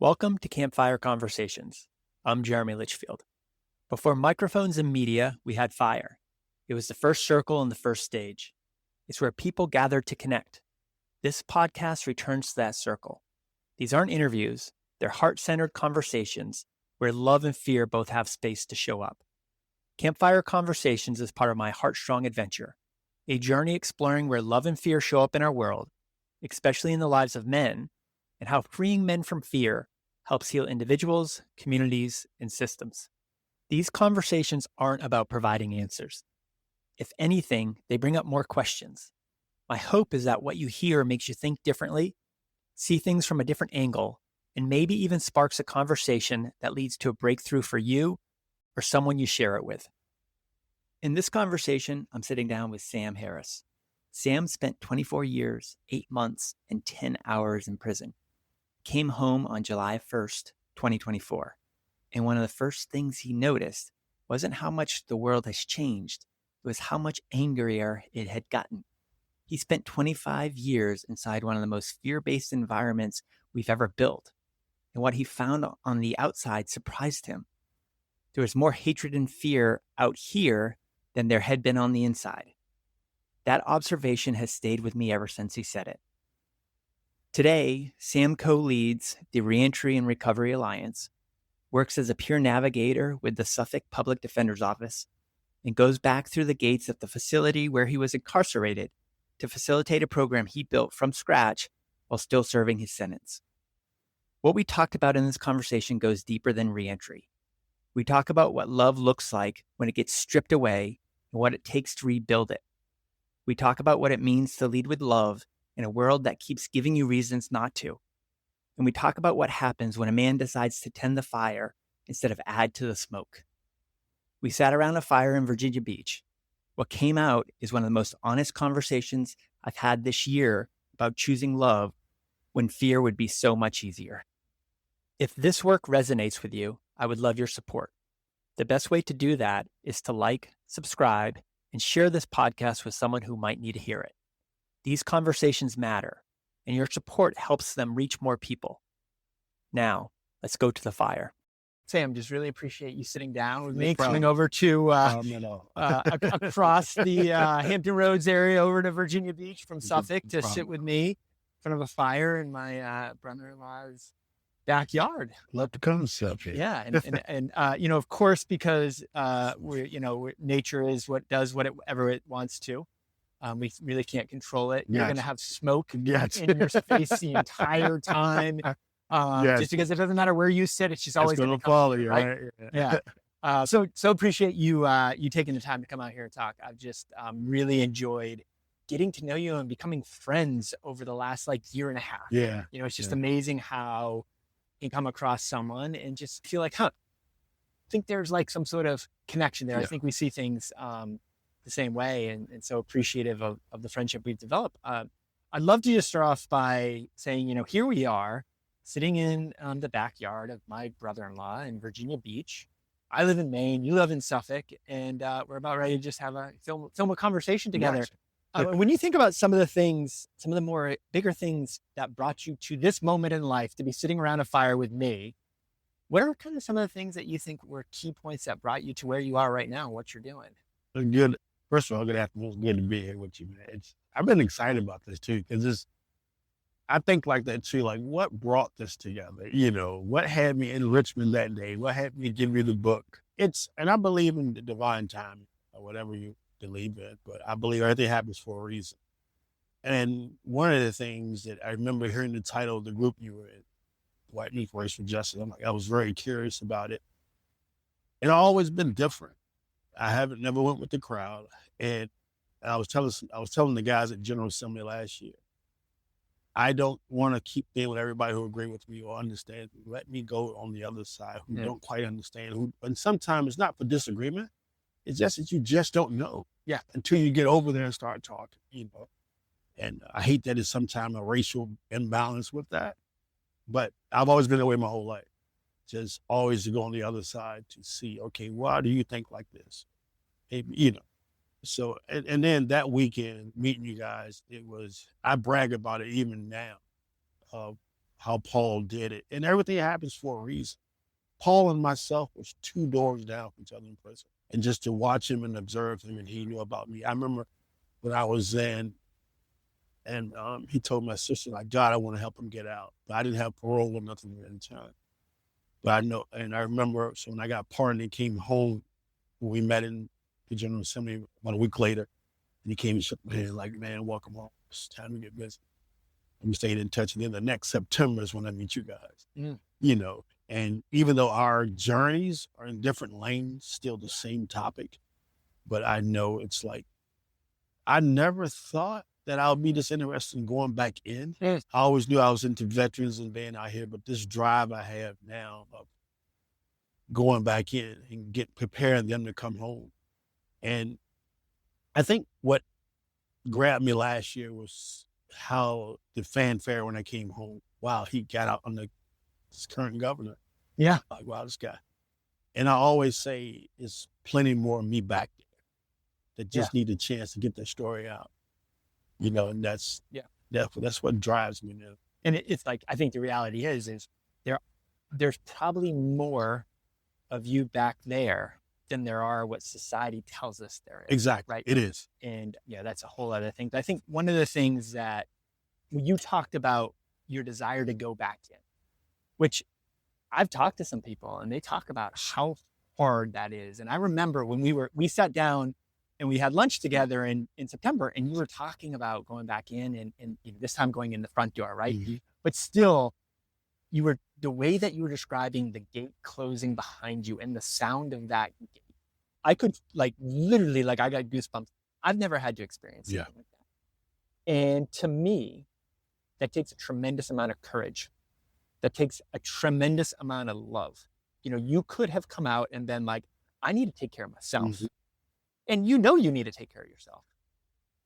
Welcome to Campfire Conversations. I'm Jeremy Litchfield. Before microphones and media, we had fire. It was the first circle and the first stage. It's where people gathered to connect. This podcast returns to that circle. These aren't interviews, they're heart-centered conversations where love and fear both have space to show up. Campfire Conversations is part of my Heartstrong adventure, a journey exploring where love and fear show up in our world, especially in the lives of men, and how freeing men from fear helps heal individuals, communities, and systems. These conversations aren't about providing answers. If anything, they bring up more questions. My hope is that what you hear makes you think differently, see things from a different angle, and maybe even sparks a conversation that leads to a breakthrough for you or someone you share it with. In this conversation, I'm sitting down with Sam Harris. Sam spent 24 years, 8 months, and 10 hours in prison. Came home on July 1st, 2024. And one of the first things he noticed wasn't how much the world has changed. It was how much angrier it had gotten. He spent 25 years inside one of the most fear-based environments we've ever built. And what he found on the outside surprised him. There was more hatred and fear out here than there had been on the inside. That observation has stayed with me ever since he said it. Today, Sam co-leads the Reentry and Recovery Alliance, works as a peer navigator with the Suffolk Public Defender's Office, and goes back through the gates of the facility where he was incarcerated to facilitate a program he built from scratch while still serving his sentence. What we talked about in this conversation goes deeper than reentry. We talk about what love looks like when it gets stripped away and what it takes to rebuild it. We talk about what it means to lead with love in a world that keeps giving you reasons not to. And we talk about what happens when a man decides to tend the fire instead of add to the smoke. We sat around a fire in Virginia Beach. What came out is one of the most honest conversations I've had this year about choosing love when fear would be so much easier. If this work resonates with you, I would love your support. The best way to do that is to like, subscribe, and share this podcast with someone who might need to hear it. These conversations matter, and your support helps them reach more people. Now, let's go to the fire. Sam, just really appreciate you sitting down with me, coming over to across the Hampton Roads area over to Virginia Beach from Suffolk to sit with me in front of a fire in my brother-in-law's backyard. Love to come Suffolk. Yeah, and of course, because nature is what does whatever it wants to. We really can't control it. You're going to have smoke in your face the entire time. Just because it doesn't matter where you sit, it's just always going to follow you, right? Yeah. So appreciate you taking the time to come out here and talk. I've just really enjoyed getting to know you and becoming friends over the last year and a half. Yeah. It's just amazing how you come across someone and just feel like, I think there's some sort of connection there. Yeah. I think we see things the same way, and so appreciative of the friendship we've developed. I'd love to just start off by saying, here we are sitting in the backyard of my brother-in-law in Virginia Beach. I live in Maine, you live in Suffolk, and we're about ready to just have film a conversation together. When you think about some of the more bigger things that brought you to this moment in life to be sitting around a fire with me, what are kind of some of the things that you think were key points that brought you to where you are right now and what you're doing? Good. First of all, good afternoon. Good to be here with you, man. I've been excited about this too, because I think like that too, what brought this together? What had me in Richmond that day? What had me give you the book? And I believe in the divine timing or whatever you believe in, but I believe everything happens for a reason. And one of the things that I remember hearing the title of the group you were in, White Youth Race for Justice, I was very curious about it. It's always been different. I never went with the crowd. And I was telling the guys at General Assembly last year, I don't want to keep being with everybody who agree with me or understand me. Let me go on the other side who don't quite understand. And sometimes it's not for disagreement. It's just that you just don't know. Yeah. Until you get over there and start talking, And I hate that it's sometimes a racial imbalance with that. But I've always been that way my whole life. Just always to go on the other side to see, okay, why do you think like this? So, and then that weekend, meeting you guys, I brag about it even now. how Paul did it. And everything happens for a reason. Paul and myself was 2 doors down from each other in prison. And just to watch him and observe him, and he knew about me. I remember when I was in, and he told my sister, like, God, I want to help him get out. But I didn't have parole or nothing at the time. But I know, and I remember, so when I got pardoned and came home, we met in the General Assembly about a week later, and he came and shook my hand like, man, welcome home. It's time to get busy. And we stayed in touch. And then the next September is when I meet you guys, you know. And even though our journeys are in different lanes, still the same topic, but I know it's like, I never thought that I would be this interested in going back in. I always knew I was into veterans and being out here, but this drive I have now of going back in and preparing them to come home. And I think what grabbed me last year was how the fanfare when I came home. Wow, he got out on this current governor. Yeah. Like, wow, this guy. And I always say it's plenty more of me back there that just need a chance to get their story out. You know, and that's what drives me now. And it's like, I think the reality is there's probably more of you back there than there are what society tells us there is. Exactly. Right. It is. And that's a whole other thing. But I think one of the things that you talked about your desire to go back in, which I've talked to some people and they talk about how hard that is. And I remember when we sat down and we had lunch together in September, and you were talking about going back in and this time going in the front door, right? Mm-hmm. But still, the way that you were describing the gate closing behind you and the sound of that gate, I could literally, I got goosebumps. I've never had to experience something like that. And to me, that takes a tremendous amount of courage. That takes a tremendous amount of love. You could have come out and been like, I need to take care of myself. Mm-hmm. And you need to take care of yourself.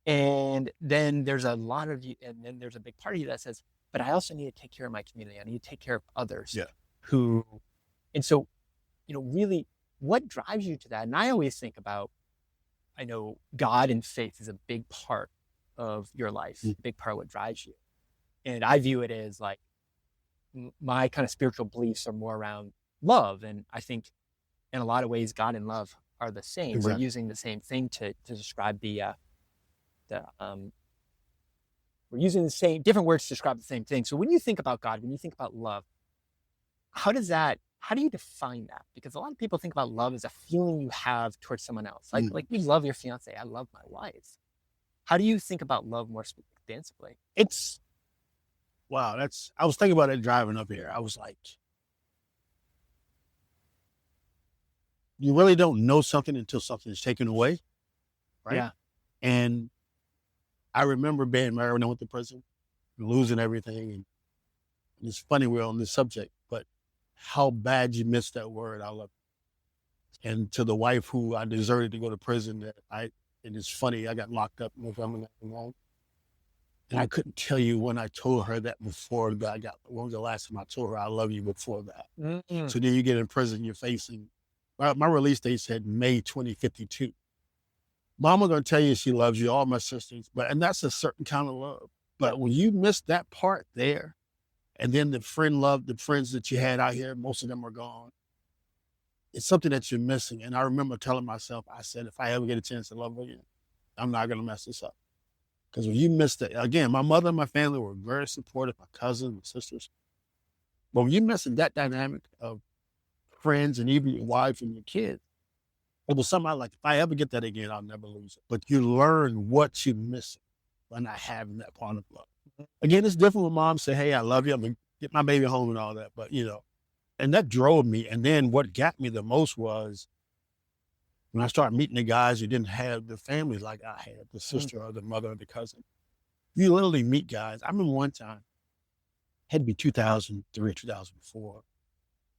And then there's a lot of you, and then there's a big part of you that says, but I also need to take care of my community. I need to take care of others and so, really what drives you to that? And I always think about, I know God and faith is a big part of your life, a big part of what drives you. And I view it as like, my kind of spiritual beliefs are more around love. And I think in a lot of ways, God and love are the same. Exactly. We're using the same thing to describe we're using the same, different words to describe the same thing. So when you think about God, when you think about love, how do you define that? Because a lot of people think about love as a feeling you have towards someone else. Like you love your fiance. I love my wife. How do you think about love more expansively? Wow, I was thinking about it driving up here. I was like, you really don't know something until something is taken away, right? Yeah. And I remember being married when I went to prison, losing everything. And it's funny we're on this subject, but how bad you missed that word, I love it. And to the wife who I deserted to go to prison, and it's funny, I got locked up in November 1991. And I couldn't tell you when I told her that before when was the last time I told her I love you before that. Mm-hmm. So then you get in prison, you're facing, my release date said May 2052. Mama gonna tell you she loves you, all my sisters, and that's a certain kind of love. But when you miss that part there, and then the friends that you had out here, most of them are gone. It's something that you're missing. And I remember telling myself, I said, if I ever get a chance to love again, I'm not gonna mess this up. Because when you miss that, again, my mother and my family were very supportive, my cousins, my sisters. But when you miss that dynamic of friends and even your wife and your kids, it was something like, if I ever get that again, I'll never lose it. But you learn what you're missing by not having that part of love. Mm-hmm. Again, it's different when mom say, hey, I love you, I'm going to get my baby home and all that. But, and that drove me. And then what got me the most was when I started meeting the guys who didn't have the family like I had, the sister or the mother or the cousin. You literally meet guys. I remember one time, had to be 2003, 2004.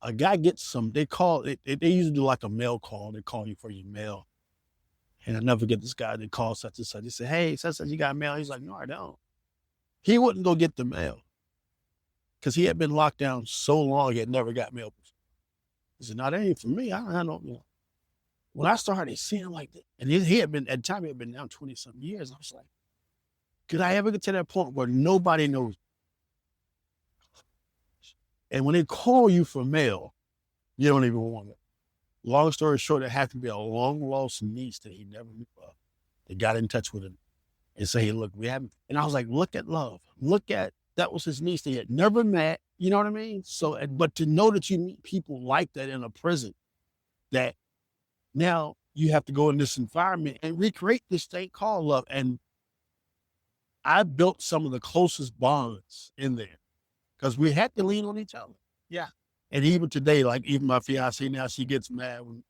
A guy gets they call it, they usually do like a mail call. They call you for your mail. And I never forget this guy, they call such and such. They say, hey, such and such, you got mail? He's like, no, I don't. He wouldn't go get the mail because he had been locked down so long, he had never got mail before. He said, no, that ain't for me. I don't. When I started seeing like that, and he had been, at the time he had been down 20-something years, I was like, could I ever get to that point where nobody knows? And when they call you for mail, you don't even want it. Long story short, it had to be a long lost niece that he never knew of. They got in touch with him and say, hey, look, we haven't. And I was like, look at love. That was his niece that he had never met. You know what I mean? So, but to know that you meet people like that in a prison, that now you have to go in this environment and recreate this thing called love. And I built some of the closest bonds in there because we had to lean on each other. Yeah. And even today, like even my fiance now, she gets mad when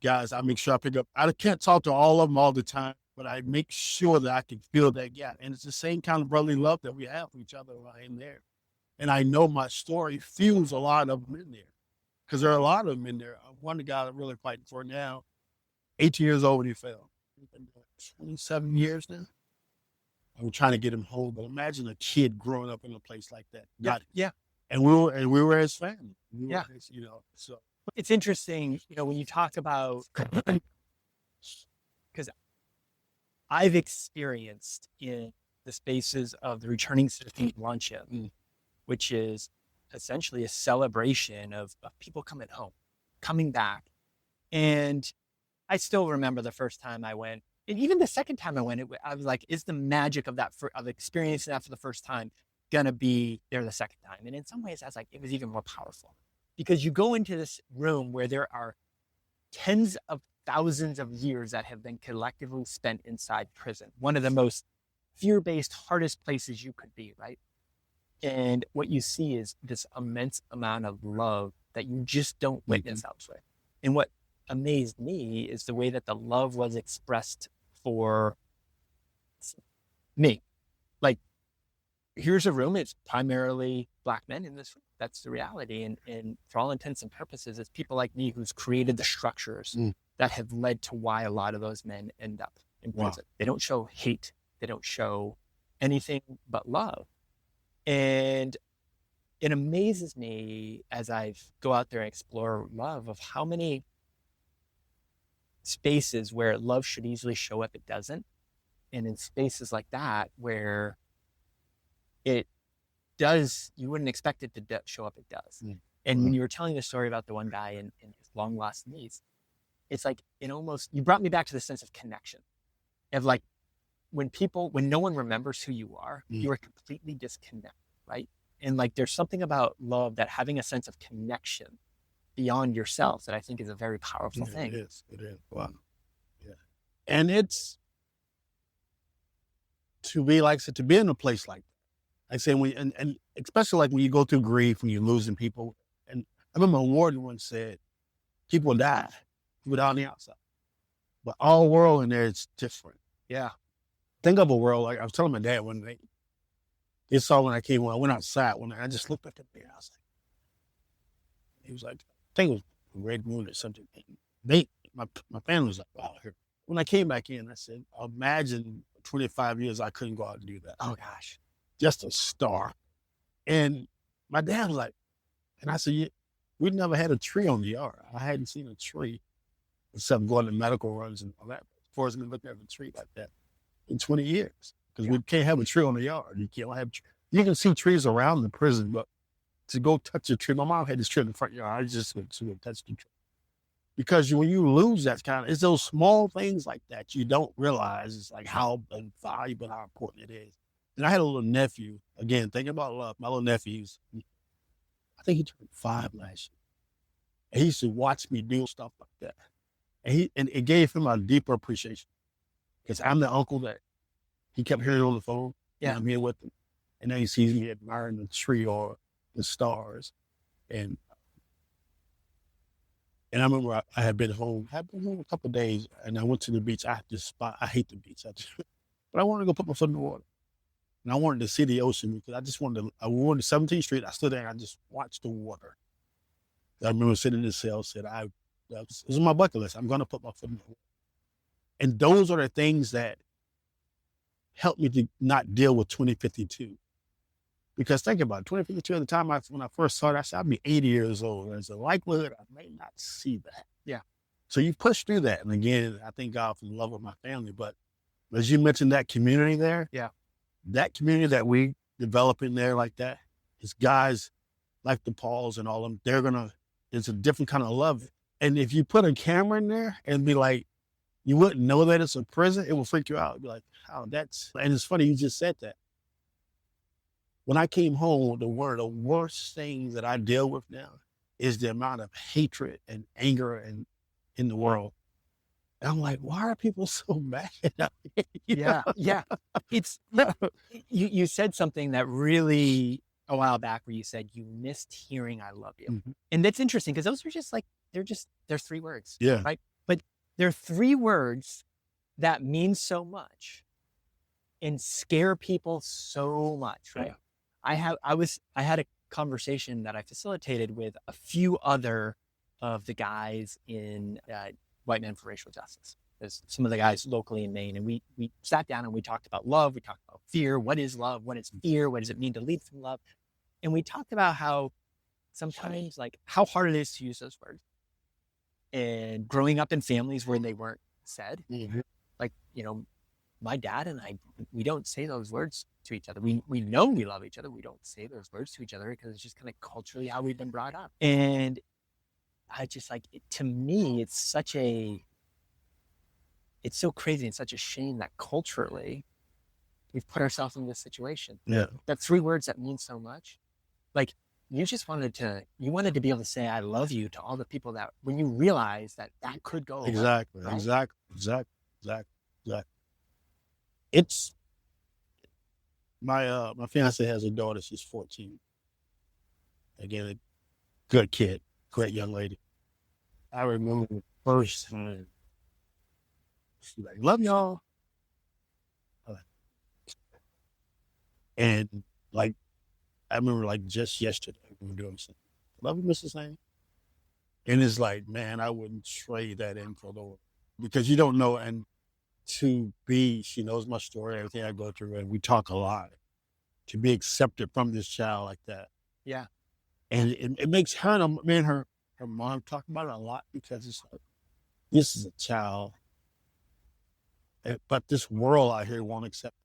guys, I make sure I pick up. I can't talk to all of them all the time, but I make sure that I can feel that gap. And it's the same kind of brotherly love that we have for each other while in there. And I know my story fuels a lot of them in there because there are a lot of them in there. One of the guys I'm really fighting for now, 18 years old when he fell. 27 years now. I'm trying to get him home, but imagine a kid growing up in a place like that. Yeah. And we were his family. So it's interesting, when you talk about, because I've experienced in the spaces of the Returning Citizen Luncheon, which is essentially a celebration of people coming home, coming back. And I still remember the first time I went, and even the second time I went, I was like, is the magic of that, of experiencing that for the first time gonna be there the second time? And in some ways, I was like, it was even more powerful because you go into this room where there are tens of thousands of years that have been collectively spent inside prison, one of the most fear-based, hardest places you could be, right? And what you see is this immense amount of love that you just don't witness elsewhere. And what amazed me is the way that the love was expressed for me. Like, here's a room, it's primarily Black men in this room. That's the reality. And for all intents and purposes, it's people like me who's created the structures that have led to why a lot of those men end up in prison. They don't show hate. They don't show anything but love. And it amazes me as I go out there and explore love of how many spaces where love should easily show up, it doesn't. And in spaces like that where it does, you wouldn't expect it to show up, it does. And when you were telling the story about the one guy and his long lost niece, it's like, you brought me back to the sense of connection of like, when no one remembers who you are, you are completely disconnected, right? And like, there's something about love that having a sense of connection beyond yourself that I think is a very powerful thing. It is. Wow. Yeah. And it's to be in a place like that. I say and especially like when you go through grief, when you're losing people. And I remember a warden once said, people die on the outside, but our world in there is different. Yeah. Think of a world like I was telling my dad one day. He saw when I went outside one night. I just looked at the bear. I was like, he was like, I think it was a red moon or something. My family was like, wow. When I came back in, I said, imagine 25 years I couldn't go out and do that. Oh gosh. Just a star. And my dad was like, and I said, yeah, we'd never had a tree on the yard. I hadn't seen a tree except going to medical runs and all that. As far as me looking at a tree like that in 20 years. Because we can't have a tree on the yard. You can see trees around the prison, but to go touch a tree, my mom had this tree in the front yard. I just went to touch the tree. Because when you lose that it's those small things like that you don't realize. It's like how valuable, how important it is. And I had a little nephew, again, thinking about love, my little nephew, I think he turned 5 last year. And he used to watch me do stuff like that. And it gave him a deeper appreciation. Because I'm the uncle that he kept hearing on the phone. Yeah. I'm here with him. And then he sees me admiring the tree or the stars. And I remember I had been home. I had been home a couple of days, and I went to the beach. I hate the beach. But I wanted to go put my foot in the water. And I wanted to see the ocean because I wanted to 17th Street. I stood there and I just watched the water. I remember sitting in the cell, said, this is my bucket list. I'm going to put my foot in the water. And those are the things that helped me to not deal with 2052. Because think about it, 2052 at the time when I first saw it, I said, I'd be 80 years old. There's a likelihood I may not see that. Yeah. So you push through that. And again, I thank God for the love of my family. But as you mentioned, that community there, yeah, that community that we develop in there like that is guys like the Pauls and all of them, it's a different kind of love. And if you put a camera in there and be like, you wouldn't know that it's a prison, it will freak you out. You'd be like, oh, and it's funny you just said that. When I came home, one of the worst things that I deal with now is the amount of hatred and anger in the world. And I'm like, why are people so mad? Yeah. It's you said something that really a while back where you said you missed hearing "I love you," Mm-hmm. and that's interesting because those are just like they're 3 words, Yeah, right? But they're 3 words that mean so much and scare people so much, right? yeah. I had a conversation that I facilitated with a few other of the guys in White Men for Racial Justice. There's some of the guys locally in Maine, and we sat down and we talked about love. We talked about fear. What is love? What is fear? What does it mean to lead from love? And we talked about how sometimes, like, how hard it is to use those words. And growing up in families where they weren't said, Mm-hmm. like, my dad and I, we don't say those words to each other. We know we love each other. We don't say those words to each other because it's just kind of culturally how we've been brought up. And I just to me, it's so crazy and such a shame that culturally we've put ourselves in this situation. Yeah. That 3 words that mean so much. Like, you wanted to be able to say I love you to all the people that when you realize that could go away. Exactly. Right? Exactly. It's my fiance has a daughter, she's 14. Again, a good kid, great young lady. I remember the first time she's like, love y'all. And like, I remember like just yesterday we were doing something. Love you, Mrs. Lane. And it's like, man, I wouldn't trade that in for the world because you don't know. And she knows my story, everything I go through, and we talk a lot. To be accepted from this child like that. Yeah. And it makes her and her mom talk about it a lot because it's like, this is a child, but this world out here won't accept it.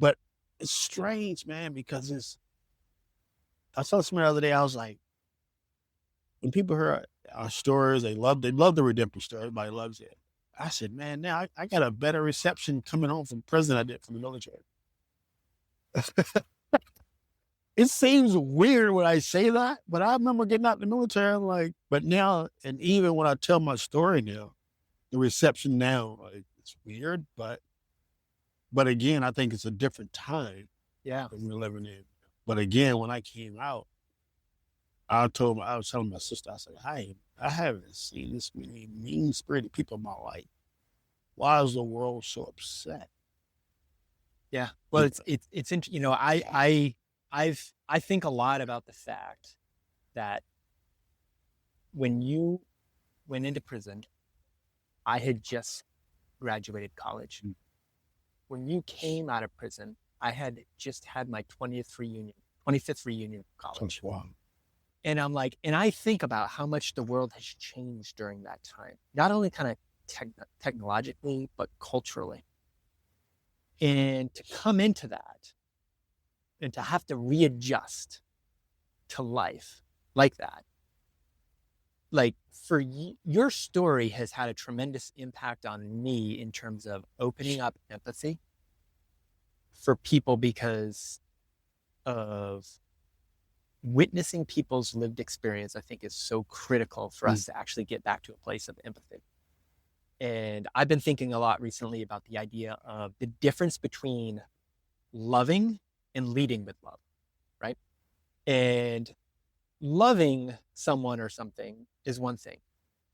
But it's strange, man, because I saw somebody the other day, I was like, when people hear our stories, they love the redemption story. Everybody loves it. I said, man, now I got a better reception coming home from prison I did from the military. It seems weird when I say that, but I remember getting out of the military, I'm like, but now, and even when I tell my story now, the reception now, like, it's weird, but again, I think it's a different time. Yeah. That we're living in. But again, when I came out, I was telling my sister, I said, I haven't seen this many mean-spirited people in my life. Why is the world so upset? Yeah. Well, it's interesting. I think a lot about the fact that when you went into prison, I had just graduated college. Mm-hmm. When you came out of prison, I had just had my 25th reunion of college. Wow. And I'm like, and I think about how much the world has changed during that time, not only kind of technologically, but culturally. And to come into that and to have to readjust to life like that, like for your story has had a tremendous impact on me in terms of opening up empathy for people because of witnessing people's lived experience. I think is so critical for us to actually get back to a place of empathy. And I've been thinking a lot recently about the idea of the difference between loving and leading with love, right? And loving someone or something is one thing.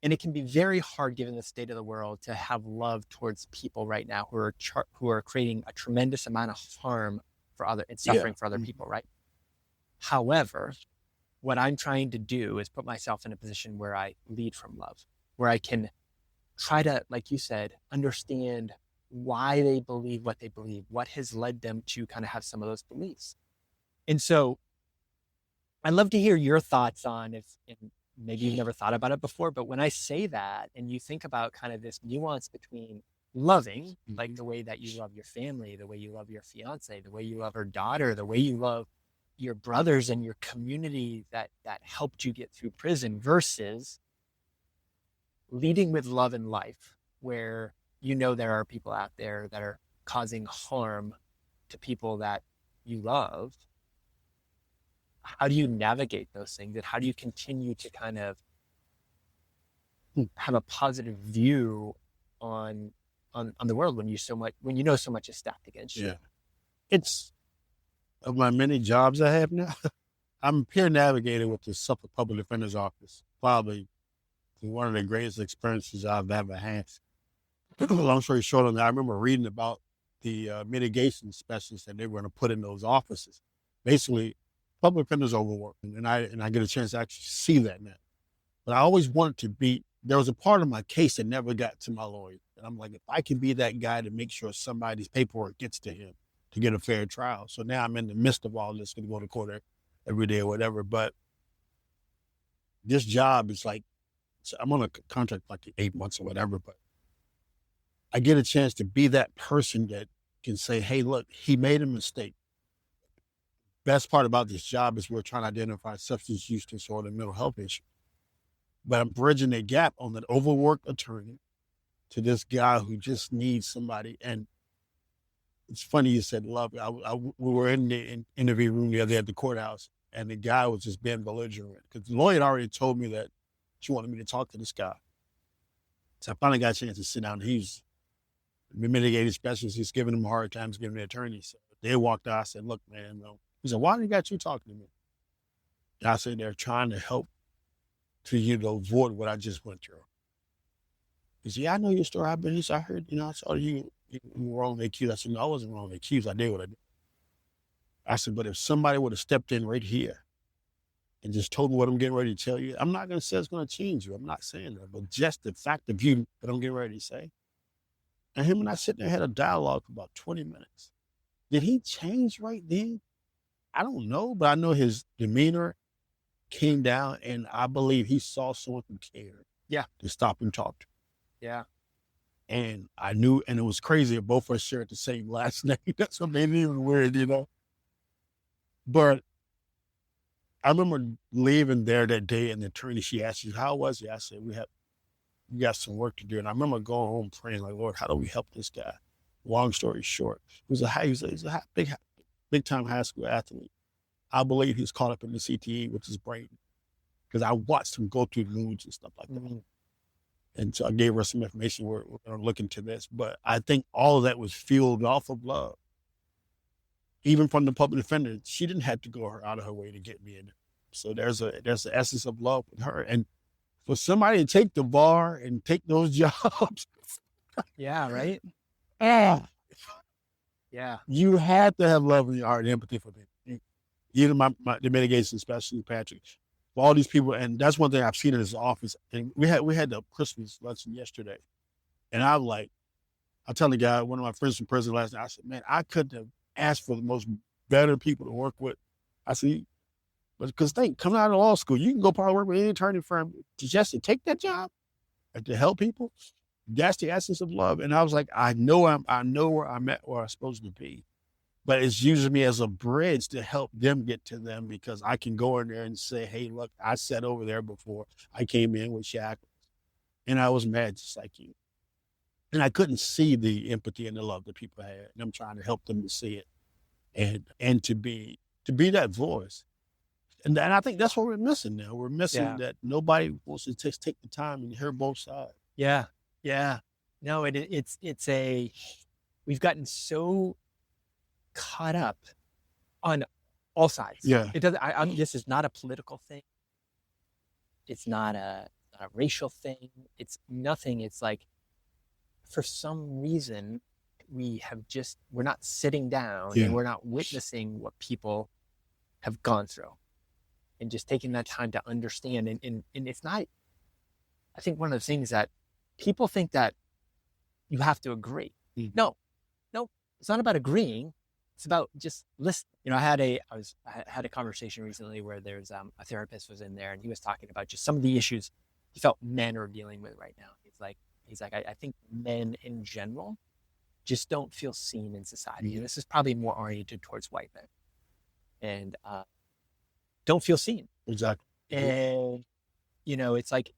And it can be very hard, given the state of the world, to have love towards people right now who are creating a tremendous amount of harm for suffering for other people, right? However, what I'm trying to do is put myself in a position where I lead from love, where I can try to, like you said, understand why they believe what they believe, what has led them to kind of have some of those beliefs. And so I'd love to hear your thoughts on and maybe you've never thought about it before, but when I say that and you think about kind of this nuance between loving, like the way that you love your family, the way you love your fiance, the way you love her daughter, the way you love, your brothers and your community that helped you get through prison versus leading with love in life, where there are people out there that are causing harm to people that you love. How do you navigate those things, and how do you continue to kind of have a positive view on the world when so much is stacked against you? Yeah. It's of my many jobs I have now. I'm peer navigator with the Suffolk Public Defender's Office. Probably one of the greatest experiences I've ever had. Long story short on that, I remember reading about the mitigation specialists that they were going to put in those offices. Basically, public defenders overwork, and I get a chance to actually see that now. But I always wanted to be. There was a part of my case that never got to my lawyer, and I'm like, if I can be that guy to make sure somebody's paperwork gets to him to get a fair trial. So now I'm in the midst of all this, going to go to court every day or whatever. But this job is like, so I'm on a contract like 8 months or whatever, but I get a chance to be that person that can say, hey, look, he made a mistake. Best part about this job is we're trying to identify substance use disorder and mental health issues. But I'm bridging the gap on that overworked attorney to this guy who just needs somebody. And it's funny you said love. We were in the interview room the other day at the courthouse, and the guy was just being belligerent because the lawyer had already told me that she wanted me to talk to this guy. So I finally got a chance to sit down. He's the mitigated specialist. He's giving him a hard time, he's giving the attorney. So they walked out. I said, look, man, no. He said, why do you got you talking to me? And I said, they're trying to help to, avoid what I just went through. He said, yeah, I know your story. He said, I heard, I saw you were wrongly accused. I said, no, I wasn't wrongly accused. I did what I did. I said, but if somebody would have stepped in right here and just told me what I'm getting ready to tell you, I'm not going to say it's going to change you. I'm not saying that. But just the fact of you that I'm getting ready to say. And him and I sitting there had a dialogue for about 20 minutes. Did he change right then? I don't know, but I know his demeanor came down, and I believe he saw someone who cared. Yeah. To stop and talk to. Yeah. And I knew, and it was crazy that both of us shared the same last name. That's what made it even weird, But I remember leaving there that day, and the attorney, she asked me, how was it? I said, we got some work to do. And I remember going home praying, like, Lord, how do we help this guy? Long story short, he was a big time high school athlete. I believe he's caught up in the CTE, which is brain, because I watched him go through moods and stuff like that. Mm-hmm. And so I gave her some information. We're going to look into this. But I think all of that was fueled off of love. Even from the public defender, she didn't have to go out of her way to get me in there. So there's the essence of love with her. And for somebody to take the bar and take those jobs. Yeah, right? Yeah. You had to have love in your heart and empathy for people. Even the mitigation specialist, Patrick, for all these people. And that's one thing I've seen in his office. And we had the Christmas luncheon yesterday. And I tell the guy, one of my friends from prison last night, I said, man, I couldn't have asked for the most better people to work with. I said, but because coming out of law school, you can go probably work with any attorney firm just to take that job and to help people. That's the essence of love. And I was like, I know where I'm at, where I'm supposed to be. But it's using me as a bridge to help them get to them, because I can go in there and say, hey, look, I sat over there before. I came in with shackles and I was mad just like you. And I couldn't see the empathy and the love that people had. And I'm trying to help them to see it and to be that voice. And I think that's what we're missing now. We're missing that nobody wants to just take the time and hear both sides. Yeah. Yeah. No, we've gotten so caught up on all sides. Yeah. It doesn't, this is not a political thing. It's not a racial thing. It's nothing. It's like, for some reason, we're not sitting down and we're not witnessing what people have gone through and just taking that time to understand. And it's not, I think one of the things that people think that you have to agree. Mm. No, it's not about agreeing. It's about just listening. I had a conversation recently where there's a therapist was in there, and he was talking about just some of the issues he felt men are dealing with right now. He's like, I think men in general just don't feel seen in society. And this is probably more oriented towards white men. and don't feel seen. Exactly. And, it's like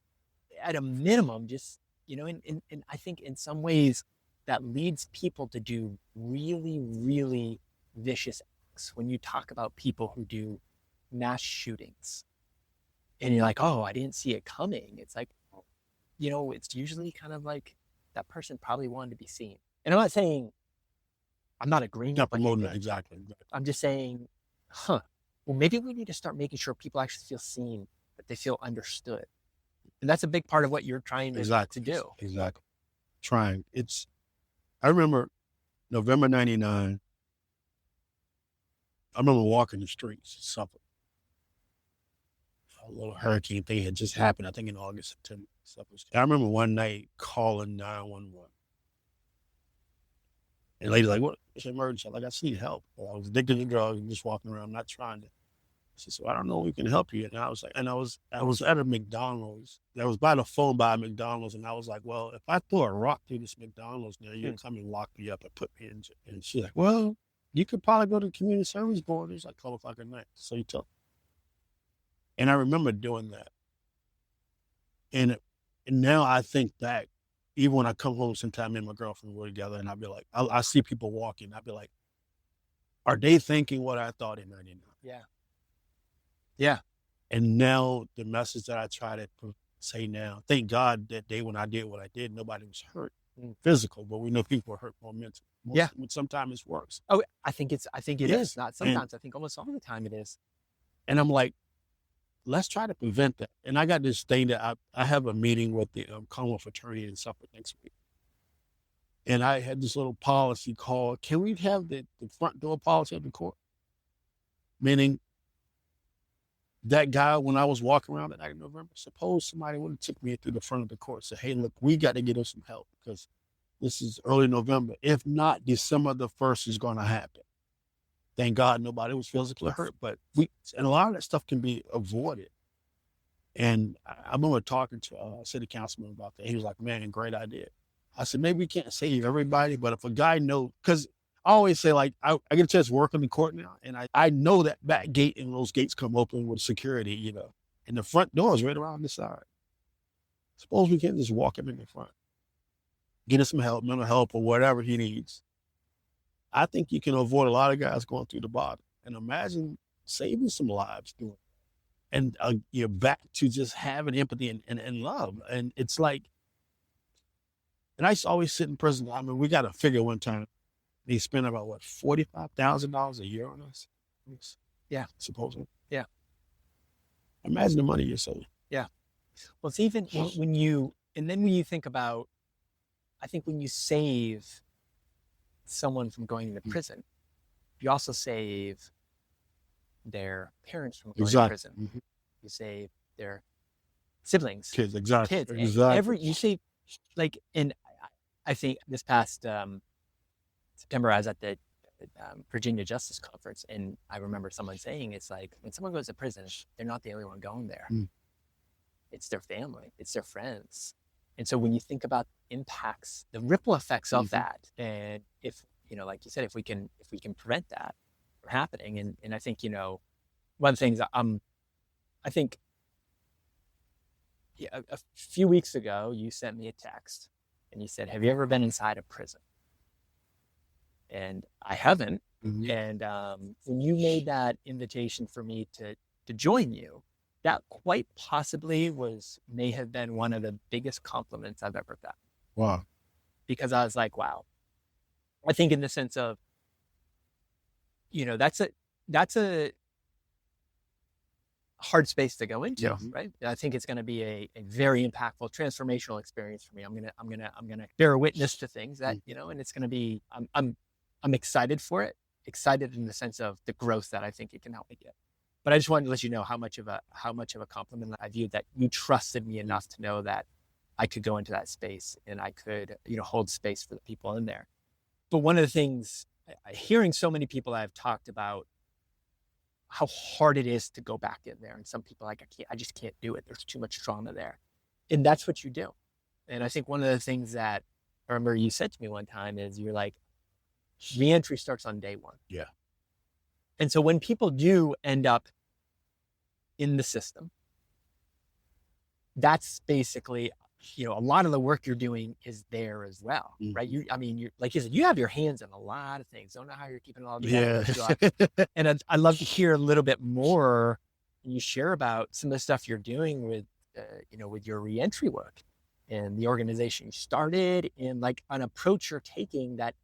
at a minimum, just, and I think in some ways that leads people to do really, really vicious acts. When you talk about people who do mass shootings and you're like, oh, I didn't see it coming. It's like, it's usually kind of like that person probably wanted to be seen. And I'm not saying, I'm not agreeing Not with what you promoting did. that, exactly. I'm just saying, well, maybe we need to start making sure people actually feel seen, that they feel understood. And that's a big part of what you're trying to do. Exactly. Trying. I remember November 99. I remember walking the streets, something. A little hurricane thing had just happened, I think in August, September. I remember one night calling 911. And the lady's like, what? It's an emergency. I'm like, I just need help. I was addicted to drugs and just walking around, not trying to. She said, well, I don't know if we can help you. And I was like, I was at a McDonald's. I was by the phone by a McDonald's. And I was like, well, if I throw a rock through this McDonald's now, you'll come and lock me up and put me in jail. And she's like, well, you could probably go to the community service board. It's like 12 o'clock at night. So you tell. And I remember doing that. And now I think back, even when I come home sometime, me and my girlfriend were together, and I'd be like, I see people walking. I'd be like, are they thinking what I thought in 99? Yeah. Yeah. And now the message that I try to say now, thank God that day when I did what I did, nobody was hurt physical, but we know people are hurt more mental. Sometimes it's worse. Oh, I think it is. Not sometimes. I think almost all the time it is. And I'm like, let's try to prevent that. And I got this thing that I have a meeting with the Commonwealth attorney in Suffolk next week. And I had this little policy called, can we have the front door policy of the court? Meaning that guy, when I was walking around that night in November, suppose somebody would have took me through the front of the court and said, hey, look, we got to get him some help because this is early November. If not, December the 1st is going to happen. Thank God nobody was physically hurt, but and a lot of that stuff can be avoided. And I remember talking to a city councilman about that. He was like, man, great idea. I said, maybe we can't save everybody, but if a guy knows, because I always say, like, I get a chance to work in the court now, and I know that back gate and those gates come open with security, and the front door is right around the side. Suppose we can't just walk him in the front, get him some help, mental help, or whatever he needs. I think you can avoid a lot of guys going through the bottom. And imagine saving some lives doing it. And you're back to just having empathy and love. And it's like, and I used to always sit in prison. I mean, we got a figure one time. They spent about, $45,000 a year on us? Yeah. Supposedly. Yeah. Imagine the money you're saving. Yeah. Well, it's even when you think about, I think when you save someone from going to prison, you also save their parents from going to prison. Mm-hmm. You save their siblings, kids, exactly. Exactly. You save, like, and I think this past September, I was at the Virginia Justice Conference, and I remember someone saying, it's like, when someone goes to prison, they're not the only one going there. It's their family, it's their friends. And so when you think about impacts, the ripple effects of that, and if, like you said, if we can prevent that from happening, and I think, one of the things I think a few weeks ago, you sent me a text and you said, have you ever been inside a prison? And I haven't. Mm-hmm. And when you made that invitation for me to join you, that quite possibly may have been one of the biggest compliments I've ever gotten. Wow. Because I was like, wow. I think in the sense of, that's a hard space to go into, right? I think it's going to be a very impactful, transformational experience for me. I'm gonna bear witness to things that, and it's going to be, I'm excited for it, excited in the sense of the growth that I think it can help me get. But I just wanted to let you know how much of a compliment I viewed that you trusted me enough to know that I could go into that space and I could, hold space for the people in there. But one of the things, hearing so many people I've talked about how hard it is to go back in there, and some people are like, I just can't do it. There's too much trauma there, and that's what you do. And I think one of the things that I remember you said to me one time is, you're like, reentry starts on day one. Yeah. And so when people do end up in the system, that's basically, a lot of the work you're doing is there as well, right? You're like you said, you have your hands in a lot of things. Don't know how you're keeping it all together. Yeah. And I'd love to hear a little bit more. You share about some of the stuff you're doing with, with your reentry work and the organization you started, and like an approach you're taking that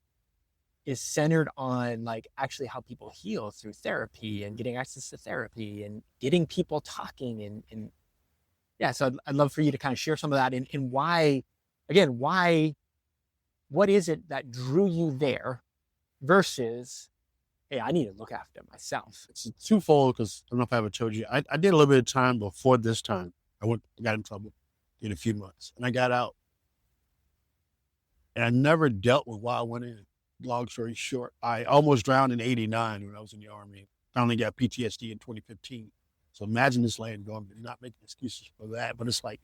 is centered on like actually how people heal through therapy and getting access to therapy and getting people talking and yeah. So I'd love for you to kind of share some of that and why, again, what is it that drew you there versus, hey, I need to look after myself. It's twofold because I don't know if I ever told you. I did a little bit of time before this time. I got in trouble, did a few months, and I got out. And I never dealt with why I went in. Long story short, I almost drowned in '89 when I was in the Army. Finally got PTSD in 2015. So imagine this land going, not making excuses for that, but it's like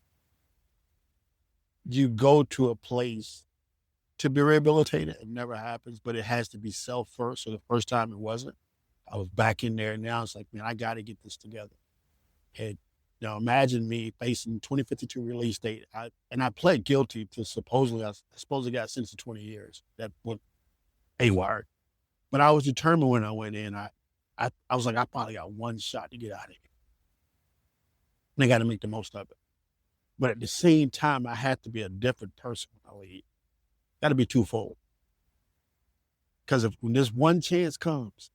you go to a place to be rehabilitated. It never happens, but it has to be self first. So the first time it wasn't. I was back in there, and now it's like, man, I got to get this together. And now imagine me facing 2052 release date. I pled guilty to supposedly got sentenced to 20 years. That went haywire. But I was determined when I went in. I was like, I probably got one shot to get out of here. And I got to make the most of it. But at the same time, I had to be a different person when I leave. Got to be twofold. Because when this one chance comes,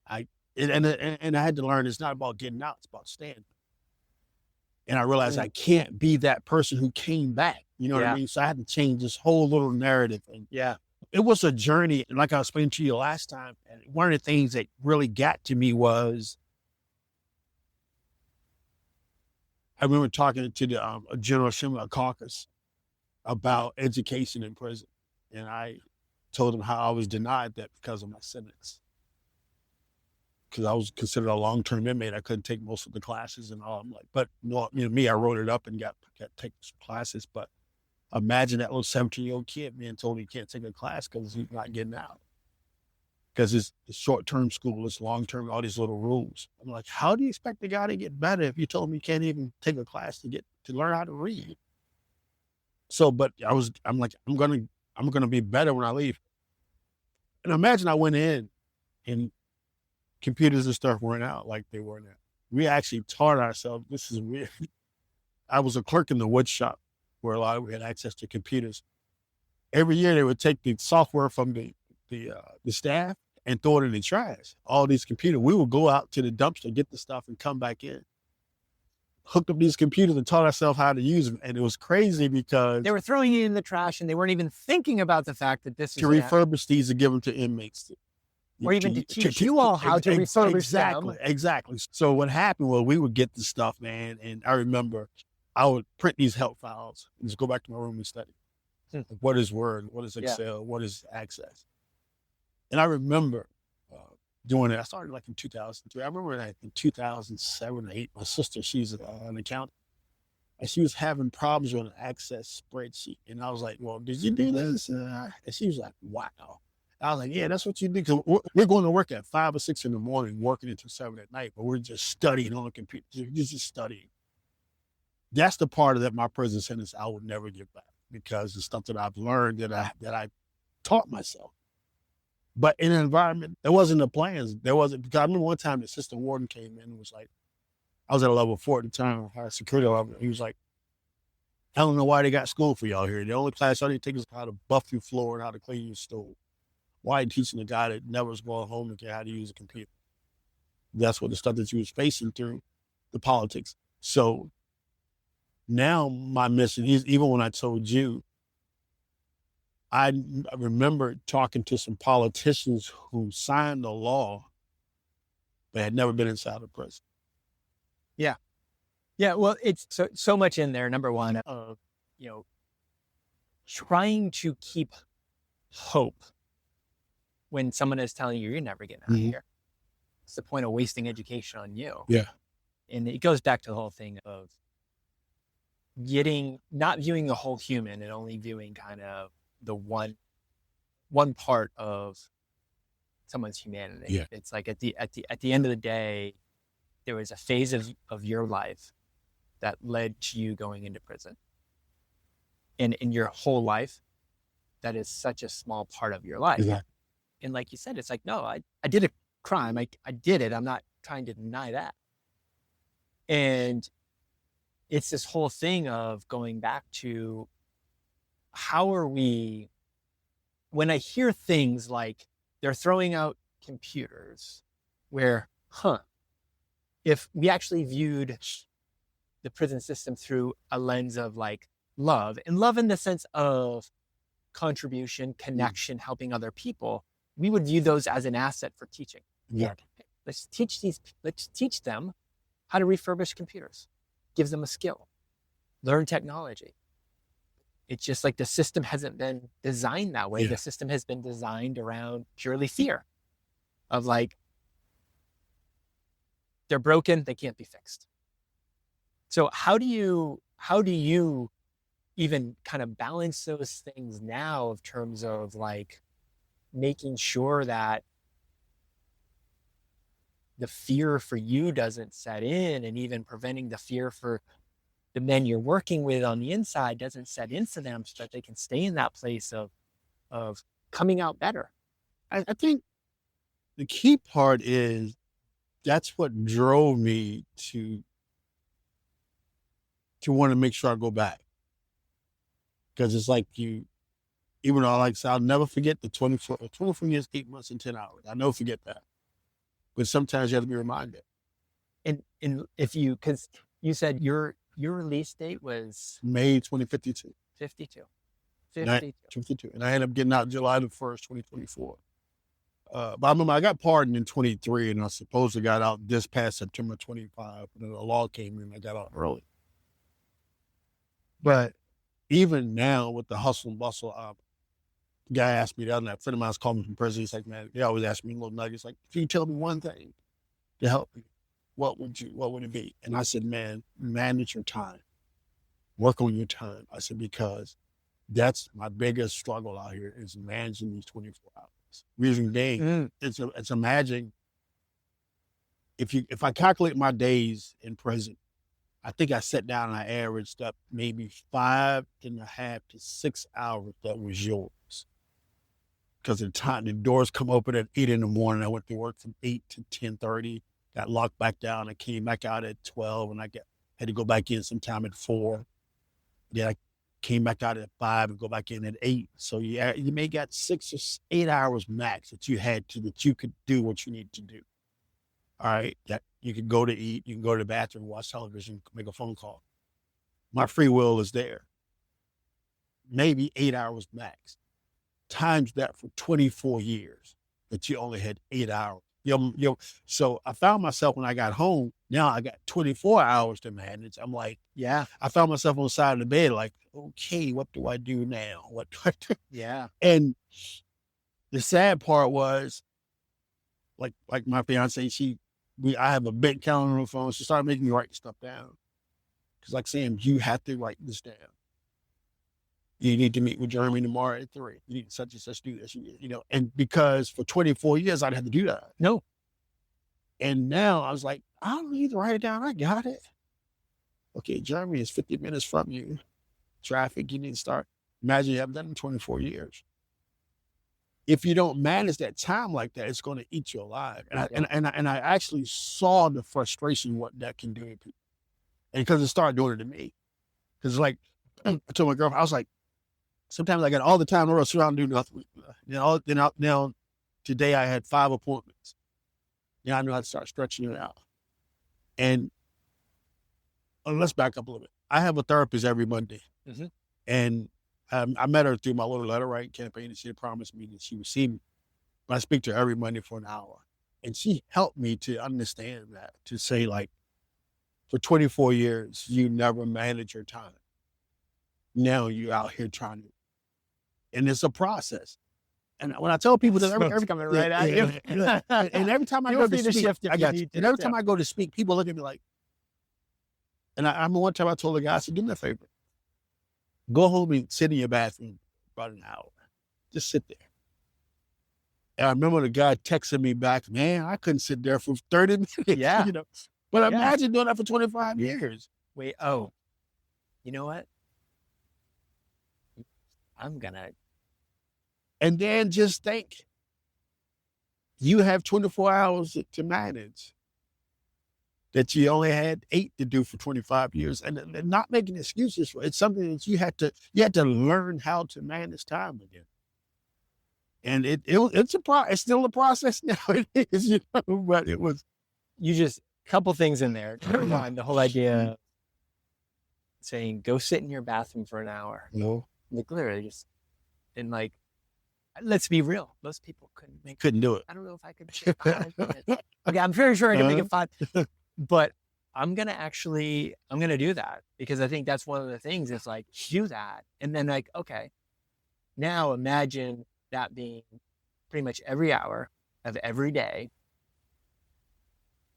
I had to learn it's not about getting out, it's about staying. And I realized I can't be that person who came back. You know what I mean? So I had to change this whole little narrative. And it was a journey. And like I explained to you last time, and one of the things that really got to me was, I remember talking to the General Assembly caucus about education in prison. And I told them how I was denied that because of my sentence. Because I was considered a long-term inmate. I couldn't take most of the classes and all. I'm like, but me, I wrote it up and got to take some classes. But imagine that little 17-year-old kid being told he can't take a class because he's not getting out. Because it's short-term school, it's long-term, all these little rules. I'm like, how do you expect the guy to get better if you told him he can't even take a class to learn how to read? So, but I'm like, I'm gonna be better when I leave. And imagine I went in and computers and stuff weren't out like they were now. We actually taught ourselves. This is weird. I was a clerk in the wood shop where a lot of we had access to computers. Every year they would take the software from the staff and throw it in the trash. All these computers, we would go out to the dumpster, get the stuff, and come back in. Hooked up these computers and taught ourselves how to use them. And it was crazy because they were throwing it in the trash and they weren't even thinking about the fact that this is to refurbish these and give them to inmates. Or even to teach you all how to refurbish them. Exactly. So what happened was we would get the stuff, man. And I remember I would print these help files and just go back to my room and study. Like, what is Word? What is Excel? What is Access? And I remember doing it. I started like in 2003. I remember like in 2007 or 2008, my sister, she's an accountant, and she was having problems with an Access spreadsheet. And I was like, well, did you do this? And she was like, wow. I was like, yeah, that's what you do. Because we're going to work at 5 or 6 in the morning, working until 7 at night, but we're just studying on the computer. You're just studying. That's the part of that my prison sentence I would never get back, because it's something I've learned that I taught myself. But in an environment, there wasn't the plans. There wasn't, because I remember one time the assistant warden came in and was like, I was at a level 4 at the time, high security level. He was like, I don't know why they got school for y'all here. The only class y'all need to take is how to buff your floor and how to clean your stove. Why are you teaching a guy that never was going home to how to use a computer? That's what the stuff that you was facing through the politics. So now my mission is, even when I told you, I remember talking to some politicians who signed the law but had never been inside a prison. Yeah. Yeah. Well, it's so much in there. Number one, of, trying to keep hope when someone is telling you you're never getting out of here. It's the point of wasting education on you. Yeah. And it goes back to the whole thing of not viewing the whole human and only viewing kind of the one part of someone's humanity. Yeah. It's like at the end of the day, there was a phase of your life that led to you going into prison. And in your whole life, that is such a small part of your life. Exactly. And like you said, it's like, no, I did a crime. I did it. I'm not trying to deny that. And it's this whole thing of going back to how are we, when I hear things like they're throwing out computers where, if we actually viewed the prison system through a lens of like love, and love in the sense of contribution, connection, helping other people, we would view those as an asset for teaching. Yeah. Let's teach them how to refurbish computers, give them a skill, learn technology. It's just like the system hasn't been designed that way. Yeah. The system has been designed around purely fear of like, they're broken, they can't be fixed. So how do you even kind of balance those things now in terms of like making sure that the fear for you doesn't set in, and even preventing the fear for the men you're working with on the inside doesn't set into them, so that they can stay in that place of coming out better? I think the key part is that's what drove me to want to make sure I go back. Because it's like even though like I said, I'll never forget the 24 years, 8 months, and 10 hours. I'll never forget that. But sometimes you have to be reminded. And if you, because you said your release date was May 2052. 52. 52. And I ended up getting out July the 1st, 2024. But I remember I got pardoned in 23, and I supposedly got out this past September 25. And then the law came in, and I got out early. But even now with the hustle and bustle, guy asked me the other night, a friend of mine's called me from prison. He's like, man, they always ask me little nuggets, like, if you tell me one thing to help me, what would it be? And I said, man, manage your time. Work on your time. I said, because that's my biggest struggle out here is managing these 24 hours. Reason being, it's imagine if I calculate my days in prison, I think I sat down and I averaged up maybe 5.5 to 6 hours that was yours. Because the doors come open at 8 in the morning. I went to work from 8 to 10:30, got locked back down. I came back out at 12, and had to go back in sometime at 4. Then I came back out at 5 and go back in at 8. So you may got 6 or 8 hours max that you could do what you need to do. All right, that you can go to eat, you can go to the bathroom, watch television, make a phone call. My free will is there. Maybe 8 hours max. Times that for 24 years that you only had 8 hours. So I found myself when I got home, now I got 24 hours to manage. I'm like, Yeah. I found myself on the side of the bed like, okay, what do I do now? What do I do? Yeah. And the sad part was, like my fiance, I have a big calendar on the phone. She started making me write stuff down. Because like saying, you have to write this down. You need to meet with Jeremy tomorrow at 3. You need such and such do this, and because for 24 years, I'd have to do that. No. And now I was like, I don't need to write it down. I got it. Okay, Jeremy is 50 minutes from you. Traffic, you need to start. Imagine you haven't done it in 24 years. If you don't manage that time like that, it's going to eat you alive. And I actually saw the frustration, what that can do to people. And because it started doing it to me. Because like, I told my girlfriend, I was like, sometimes I got all the time in the world, so I don't do nothing. Now, today I had 5 appointments. Now I know how to start stretching it out. And let's back up a little bit. I have a therapist every Monday. Mm-hmm. And I met her through my little letter writing campaign, and she had promised me that she would see me. But I speak to her every Monday for an hour. And she helped me to understand that, to say like, for 24 years, you never manage your time. Now you're out here trying to, and it's a process. And when I tell people that every coming right at you. And every time I go to speak, I got you. And every time I go to speak, people look at me like, and I remember one time I told a guy, I said, do me a favor. Go home and sit in your bathroom about an hour. Just sit there. And I remember the guy texting me back, man, I couldn't sit there for 30 minutes, Yeah. you know. But Yeah. imagine doing that for 25 years. Wait, oh, you know what? I'm gonna. And then just think, you have 24 hours to manage that you only had 8 to do for 25 years, and not making excuses for it. It's something that you had to learn how to manage time again. And it's still a process now. It is, you know, but it was. You just couple things in there. One, the whole idea of saying go sit in your bathroom for an hour. No, Like literally just, and like, let's be real. Most people couldn't do it. I don't know if I could sit 5 minutes. Okay, I'm very sure I can make it 5, but I'm gonna do that because I think that's one of the things. Is like do that, and then like, okay, now imagine that being pretty much every hour of every day,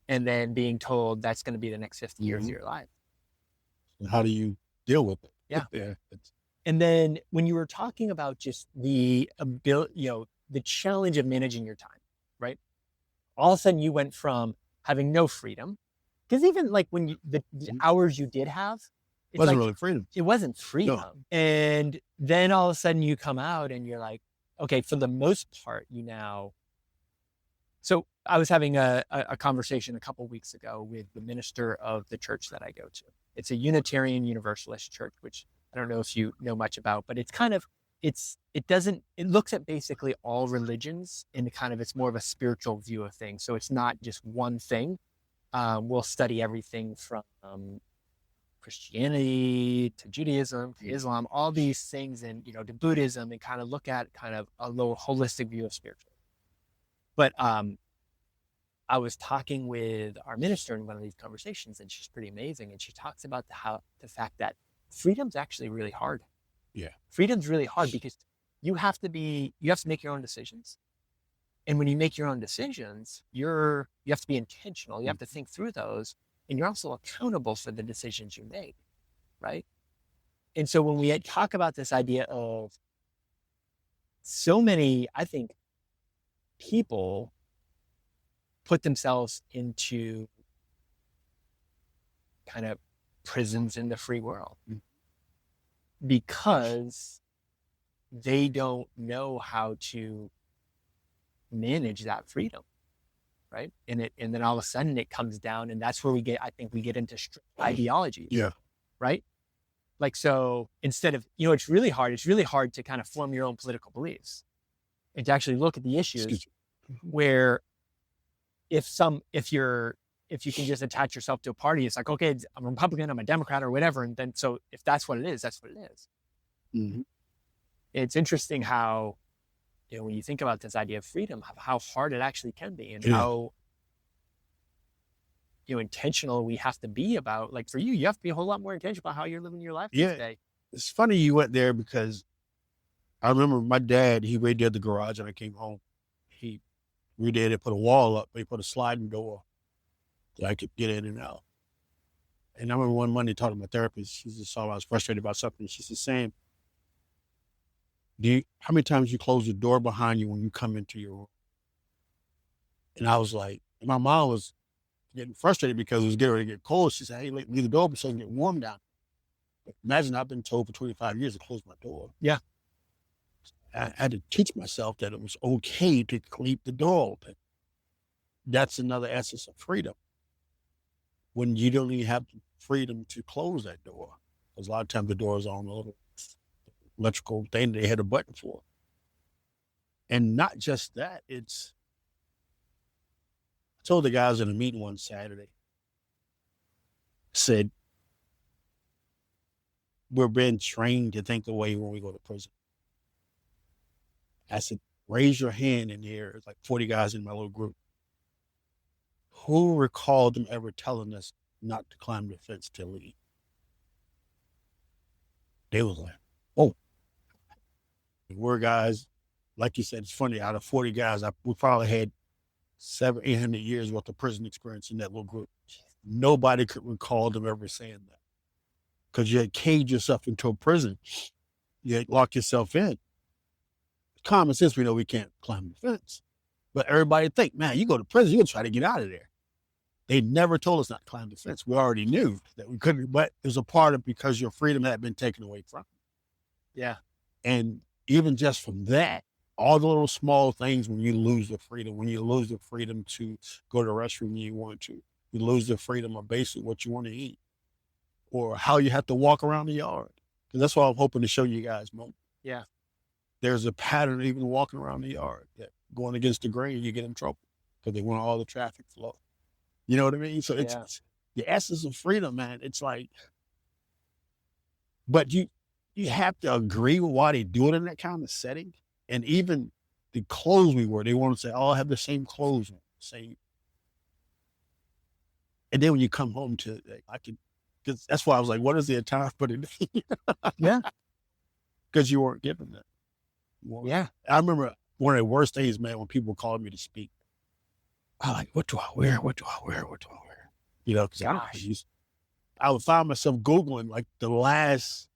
and then being told that's going to be the next 50 years of your life. And how do you deal with it? Yeah. Yeah. And then when you were talking about just the ability, the challenge of managing your time, right? All of a sudden you went from having no freedom, because even like when the hours you did have, it wasn't really freedom. It wasn't freedom. No. And then all of a sudden you come out and you're like, okay, for the most part, so I was having a conversation a couple of weeks ago with the minister of the church that I go to. It's a Unitarian Universalist church, which I don't know if you know much about, but it's kind of, it looks at basically all religions and it's more of a spiritual view of things. So it's not just one thing. We'll study everything from Christianity to Judaism to Islam, all these things, and to Buddhism, and kind of look at kind of a little holistic view of spiritual. But I was talking with our minister in one of these conversations, and she's pretty amazing. And she talks about the fact that freedom's actually really hard. Yeah, freedom's really hard because you have to make your own decisions. And when you make your own decisions, you have to be intentional. You have to think through those, and you're also accountable for the decisions you make, right? And so when we talk about this idea of so many, I think, people put themselves into kind of prisons in the free world because they don't know how to manage that freedom, right? And then all of a sudden it comes down, and that's where we get into strict ideologies. Yeah. Right? Like, so instead of, it's really hard to kind of form your own political beliefs and to actually look at the issues where if you can just attach yourself to a party, it's like, okay, I'm a Republican, I'm a Democrat, or whatever. And then, so if that's what it is, that's what it is. Mm-hmm. It's interesting how, when you think about this idea of freedom, how hard it actually can be, and how, intentional we have to be about, like for you have to be a whole lot more intentional about how you're living your life today. It's funny you went there because I remember my dad, he redid the garage and I came home. He redid it, put a wall up, but he put a sliding door that I could get in and out. And I remember one Monday talking to my therapist, she just saw I was frustrated about something. She said, Sam, how many times you close the door behind you when you come into your room? And I was like, my mom was getting frustrated because it was getting ready to get cold. She said, hey, leave the door open so it can get warm down. But imagine I've been told for 25 years to close my door. Yeah. I had to teach myself that it was okay to keep the door open. That's another essence of freedom. When you don't even have the freedom to close that door. Because a lot of times the door is on a little electrical thing they had a button for. And not just that, I told the guys in a meeting one Saturday, said, we're being trained to think the way when we go to prison. I said, raise your hand in here. It's like 40 guys in my little group. Who recalled them ever telling us not to climb the fence to leave? They was like, oh. We're guys, like you said, it's funny, out of 40 guys, we probably had 700-800 years worth of prison experience in that little group. Nobody could recall them ever saying that. Because you had caged yourself into a prison. You had locked yourself in. Common sense, we know we can't climb the fence. But everybody think, man, you go to prison, you'll try to get out of there. They never told us not to climb the fence. We already knew that we couldn't, but it was a part of because your freedom had been taken away from you. Yeah. And even just from that, all the little small things when you lose the freedom to go to the restroom when you want to, you lose the freedom of basically what you want to eat or how you have to walk around the yard. Because that's what I'm hoping to show you guys, Mo. Yeah. There's a pattern even walking around the yard that going against the grain, you get in trouble because they want all the traffic flow. You know what I mean? So it's the essence of freedom, man. It's like, but you have to agree with why they do it in that kind of setting. And even the clothes we wear, they want to say, oh, I have the same clothes, same. And then when you come home to, because that's why I was like, what is the attire for today? Yeah. Because you weren't given that. Yeah. I remember one of the worst days, man, when people called me to speak. I like, what do I wear? What do I wear? What do I wear? You know, because I would find myself Googling like the last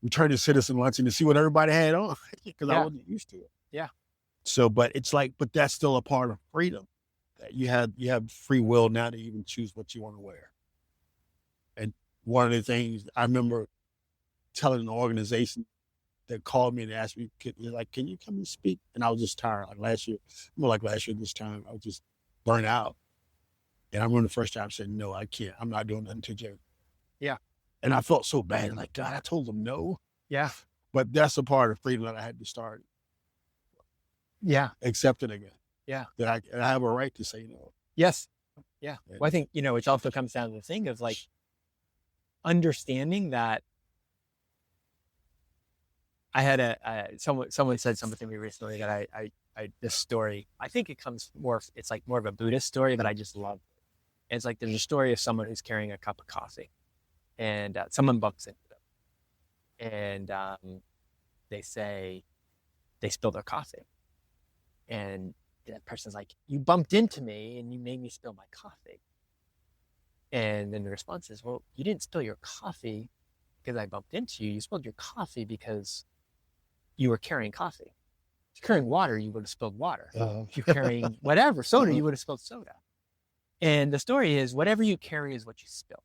returning citizen luncheon to see what everybody had on because I wasn't used to it. Yeah. So, but it's like, but that's still a part of freedom that you have free will now to even choose what you want to wear. And one of the things I remember telling an organization that called me and asked me, can you come and speak? And I was just tired. Like last year this time, I was just burnt out. And I remember the first time I said, no, I can't. I'm not doing nothing to Jerry. Yeah. And I felt so bad. Like, God, I told them no. Yeah. But that's a part of freedom that I had to start. Yeah. Accept it again. Yeah. That I have a right to say no. Yes. Yeah. Well, I think, which also comes down to the thing of like understanding that I had someone said something to me recently that I this story, I think it comes it's like more of a Buddhist story, but I just love it. It's like, there's a story of someone who's carrying a cup of coffee and someone bumps into them and they say they spilled their coffee. And that person's like, you bumped into me and you made me spill my coffee. And then the response is, well, you didn't spill your coffee because I bumped into you. You spilled your coffee because you were carrying coffee. If you're carrying water, you would have spilled water. If you're carrying whatever, soda, you would have spilled soda. And the story is, whatever you carry is what you spill,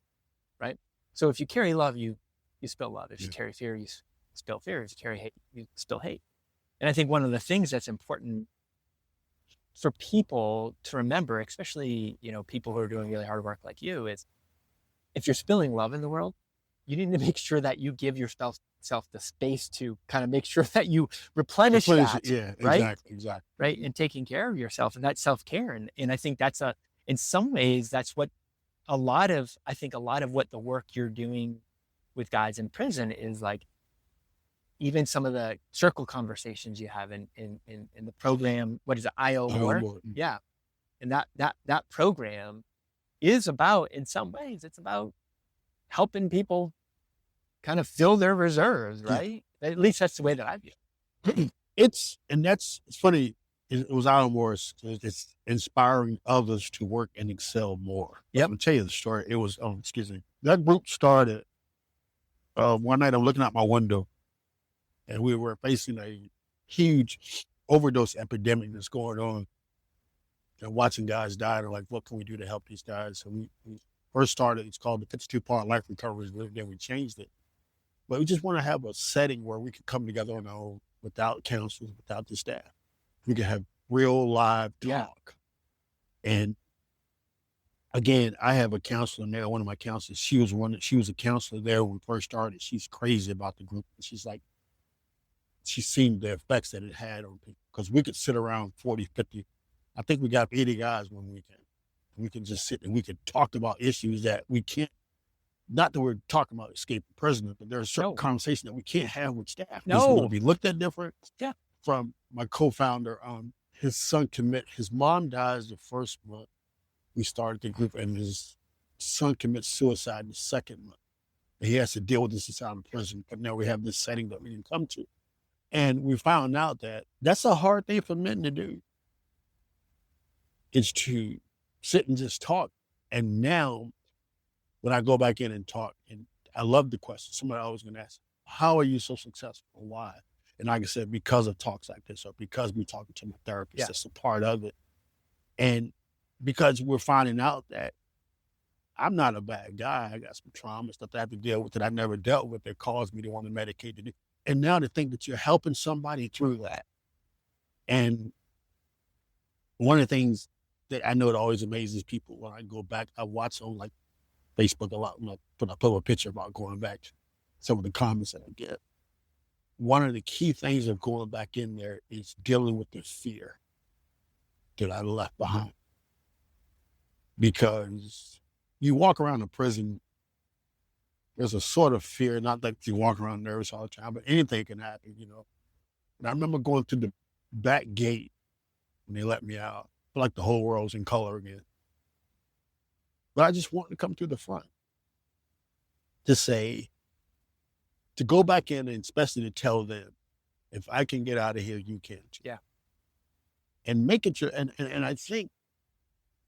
right? So if you carry love, you spill love. If you carry fear, you spill fear. If you carry hate, you spill hate. And I think one of the things that's important for people to remember, especially, people who are doing really hard work like you, is if you're spilling love in the world, you need to make sure that you give yourself the space to kind of make sure that you replenish that. Yeah, right? Exactly. Right. And taking care of yourself, and that's self-care. And I think that's in some ways, that's what a lot of what the work you're doing with guys in prison is like. Even some of the circle conversations you have in the program, what is it, IO More? Yeah. And that program is about, in some ways, it's about helping people kind of fill their reserves, right? Yeah. At least that's the way that I view it. It's funny. It was IO More. It's inspiring others to work and excel more. Yep. I'm gonna tell you the story. It was, that group started, one night I'm looking out my window, and we were facing a huge overdose epidemic that's going on and watching guys die. And like, what can we do to help these guys? So we first started, it's called the 52-part life recovery. Then we changed it. But we just want to have a setting where we could come together on our own without counselors, without the staff. We could have real live talk. Yeah. And again, I have a counselor there, one of my counselors. She was a counselor there when we first started. She's crazy about the group. And she's like, she's seen the effects that it had on people, because we could sit around 40, 50. I think we got 80 guys one weekend. We can just sit and we could talk about issues that we can't, not that we're talking about escaping prison, but there's certain conversations that we can't have with staff. No. It's going to be looked at different. Yeah. From my co-founder, his mom dies the first month we started the group, and his son commits suicide in the second month. And he has to deal with this inside of prison, but now we have this setting that we can come to. And we found out that that's a hard thing for men to do, is to sit and just talk. And now when I go back in and talk, and I love the question, somebody always going to ask, how are you so successful? Why? And like I said, because of talks like this, or because we talking to my therapist, that's a part of it. And because we're finding out that I'm not a bad guy, I got some trauma, stuff that I have to deal with that I never dealt with that caused me to want to medicate to do. And now to think that you're helping somebody through that. And one of the things that I know that always amazes people when I go back, I watch on like Facebook a lot when I put up a picture about going back to some of the comments that I get. One of the key things of going back in there is dealing with the fear that I left behind. Because you walk around a prison, there's a sort of fear, not that you walk around nervous all the time, but anything can happen, you know. And I remember going through the back gate when they let me out. I feel like the whole world's in color again. But I just wanted to come through the front to say, to go back in and especially to tell them, if I can get out of here, you can too. Yeah. And make it your, and I think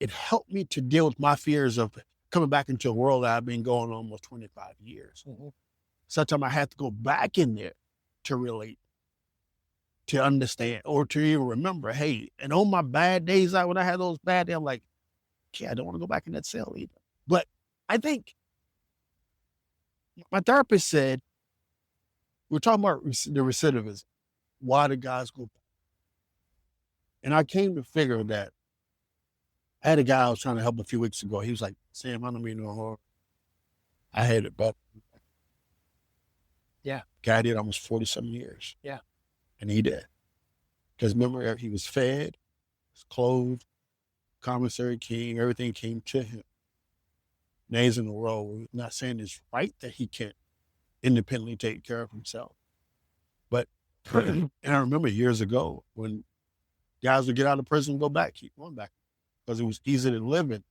it helped me to deal with my fears of coming back into a world that I've been going almost 25 years. Mm-hmm. Sometimes I had to go back in there to relate, to understand, or to even remember, hey, and on my bad days, when I had those bad days, I'm like, I don't want to go back in that cell either. But I think my therapist said, we're talking about the recidivism. Why do guys go back? And I came to figure that I had a guy I was trying to help a few weeks ago. He was like, Sam, I don't mean no harm. I had it better. Yeah. Guy did almost 40-some years. Yeah. And he did. Because remember, he was fed, was clothed, commissary king, everything came to him. Now he's in the world. We're not saying it's right that he can't independently take care of himself. But, and I remember years ago when guys would get out of prison and go back, keep going back, because it was easy to live in.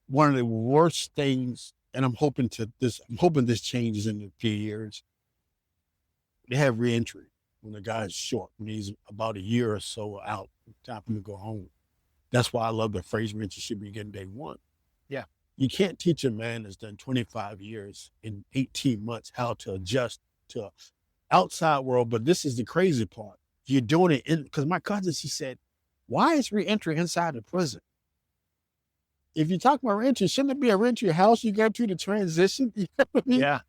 One of the worst things, and I'm hoping this changes in a few years. They have reentry when the guy's short, when he's about a year or so out, time for him to go home. That's why I love the phrase reentry should begin day one. Yeah. You can't teach a man that's done 25 years in 18 months how to adjust to an outside world. But this is the crazy part. You're doing it because my cousin, she said, why is reentry inside the prison? If you talk about reentry, shouldn't it be a reentry house you go to the transition? You know what I mean? Yeah.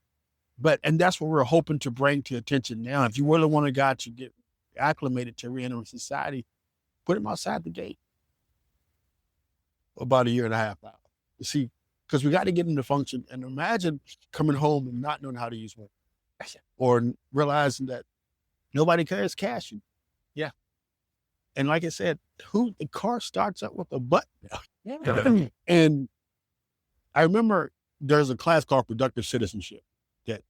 And that's what we're hoping to bring to attention now. If you really want a guy to get acclimated to reentering society, put him outside the gate. About a year and a half out. You see, because we got to get him to function. And imagine coming home and not knowing how to use one. Or realizing that nobody cares cash. Yeah. And like I said, the car starts up with a button. Yeah. And I remember there's a class called Productive Citizenship that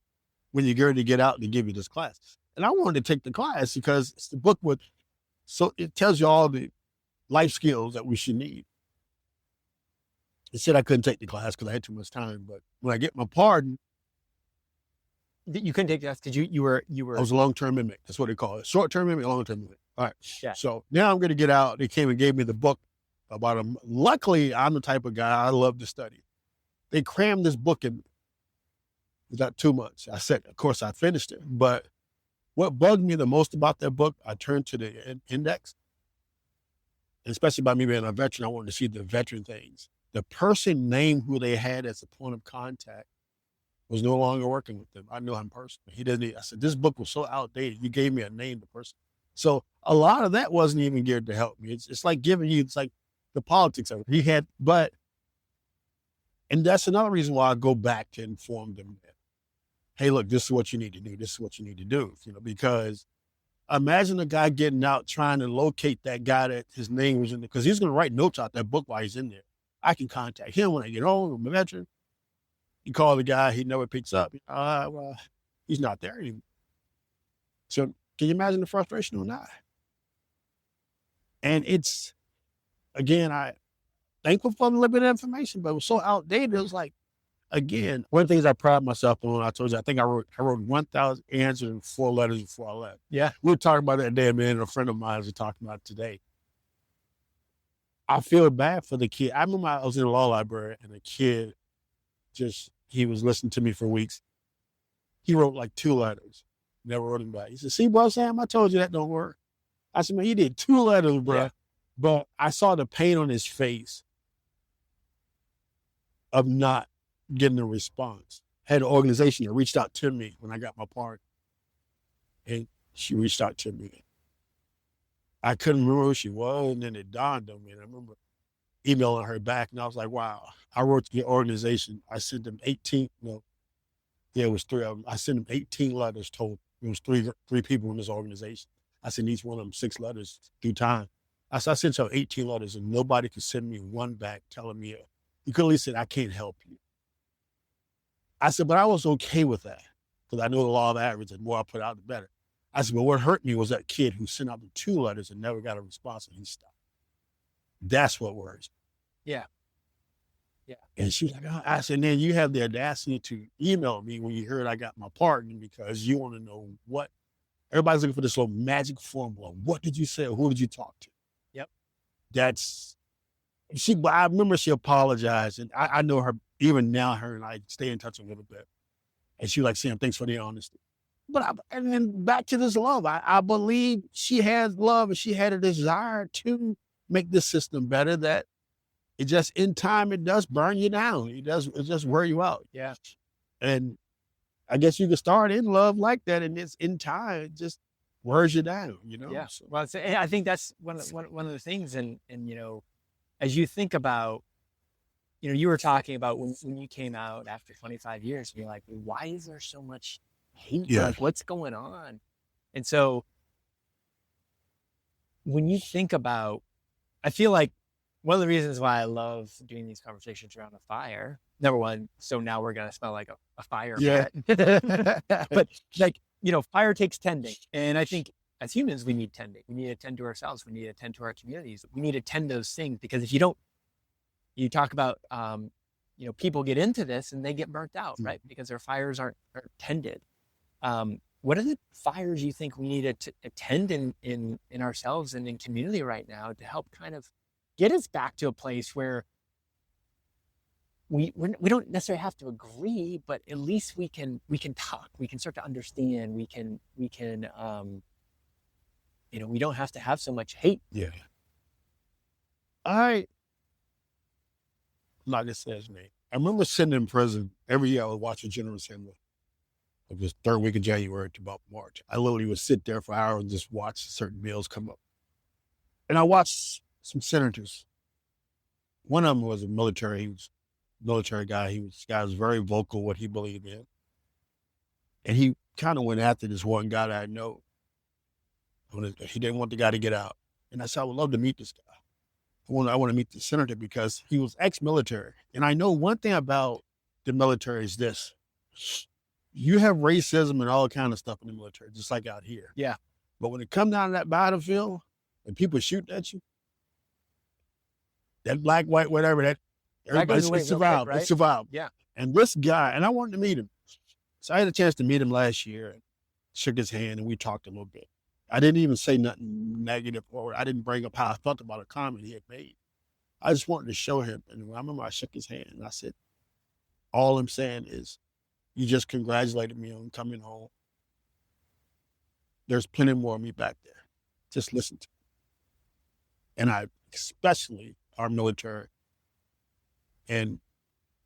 when you're ready to get out, they give you this class. And I wanted to take the class because it's the book so it tells you all the life skills that we should need. It said I couldn't take the class because I had too much time. But when I get my pardon, You couldn't take that because you were. I was a long-term inmate. That's what they call it. Short-term inmate, long-term inmate. All right. Yeah. So now I'm going to get out. They came and gave me the book about them. Luckily, I'm the type of guy I love to study. They crammed this book in about 2 months. I said, of course, I finished it. But what bugged me the most about that book, I turned to the index. And especially by me being a veteran, I wanted to see the veteran things. The person named who they had as a point of contact was no longer working with them. I knew him personally. I said, this book was so outdated. You gave me a name, the person. So a lot of that wasn't even geared to help me. It's like it's like the politics of it. And that's another reason why I go back to inform them that, hey, look, this is what you need to do. This is what you need to do, because imagine a guy getting out trying to locate that guy that his name was in there, because he's going to write notes out that book while he's in there. I can contact him when I get home. I'm a veteran. You call the guy, he never picks up. Well, he's not there anymore. So can you imagine the frustration on that? And it's, again, I thankful for the little bit of information, but it was so outdated. It was like, again, one of the things I pride myself on, I told you, I think I wrote 1,804 letters before I left. Yeah. We were talking about that day, man, and a friend of mine was talking about it today. I feel bad for the kid. I remember I was in the law library and a kid he was listening to me for weeks. He wrote like 2 letters, never wrote him back. He said, see, bro, Sam, I told you that don't work. I said, man, he did 2 letters, bro. Yeah. But I saw the pain on his face of not getting a response. I had an organization that reached out to me when I got my pardon. And she reached out to me. I couldn't remember who she was, and then it dawned on me. And I remember emailing her back, and I was like, wow. I wrote to the organization. I sent them 18, it was 3 of them. I sent them 18 letters total. It was three people in this organization. I sent each one of them 6 letters through time. I said, I sent y'all 18 letters, and nobody could send me one back telling me, you could at least say, I can't help you. I said, but I was okay with that because I know the law of average, and the more I put out, the better. I said, but what hurt me was that kid who sent out the 2 letters and never got a response, and he stopped. That's what worries me. Yeah. Yeah. And she was like, oh. I said, and then you have the audacity to email me when you heard I got my pardon because you want to know what. Everybody's looking for this little magic formula. What did you say? Or who did you talk to? Yep. But I remember she apologized, and I know her, even now, her and I stay in touch a little bit. And she was like, Sam, thanks for the honesty. And then back to this love. I believe she has love and she had a desire to make this system better, that it just, in time, it does burn you down. It just wear you out. Yeah. And I guess you could start in love like that, and it's in time, it just wears you down, Yeah. So. Well, I think that's one of the things. And, as you think about, you were talking about when you came out after 25 years, you're like, why is there so much hate? Yeah. Like, what's going on? And so when you think about, I feel like one of the reasons why I love doing these conversations around a fire, number one, so now we're going to smell like a fire. Yeah. But fire takes tending. And I think as humans, we need tending. We need to tend to ourselves. We need to tend to our communities. We need to tend those things, because if you don't, you talk about, people get into this and they get burnt out, right? Because their fires aren't tended. What are the fires you think we need to attend in ourselves and in community right now to help kind of get us back to a place where we don't necessarily have to agree, but at least we can talk. We can start to understand. We can we don't have to have so much hate. Yeah. Like I said, man, I remember sitting in prison every year. I would watch a General Assembly of this 3rd week of January to about March. I literally would sit there for hours and just watch certain bills come up. And I watched some senators. One of them was a military. He was a military guy. This guy was very vocal what he believed in. And he kind of went after this one guy that I know. He didn't want the guy to get out. And I said, I would love to meet this guy. I want to meet the senator because he was ex-military. And I know one thing about the military is this. You have racism and all kind of stuff in the military, just like out here. Yeah. But when it comes down to that battlefield and people shoot at you, that black, white, whatever, that everybody's survived. Right? It survived. Yeah. And this guy, and I wanted to meet him. So I had a chance to meet him last year and shook his hand and we talked a little bit. I didn't even say nothing negative, or I didn't bring up how I felt about a comment he had made. I just wanted to show him. And I remember I shook his hand and I said, all I'm saying is, you just congratulated me on coming home. There's plenty more of me back there. Just listen to me. And especially our military. And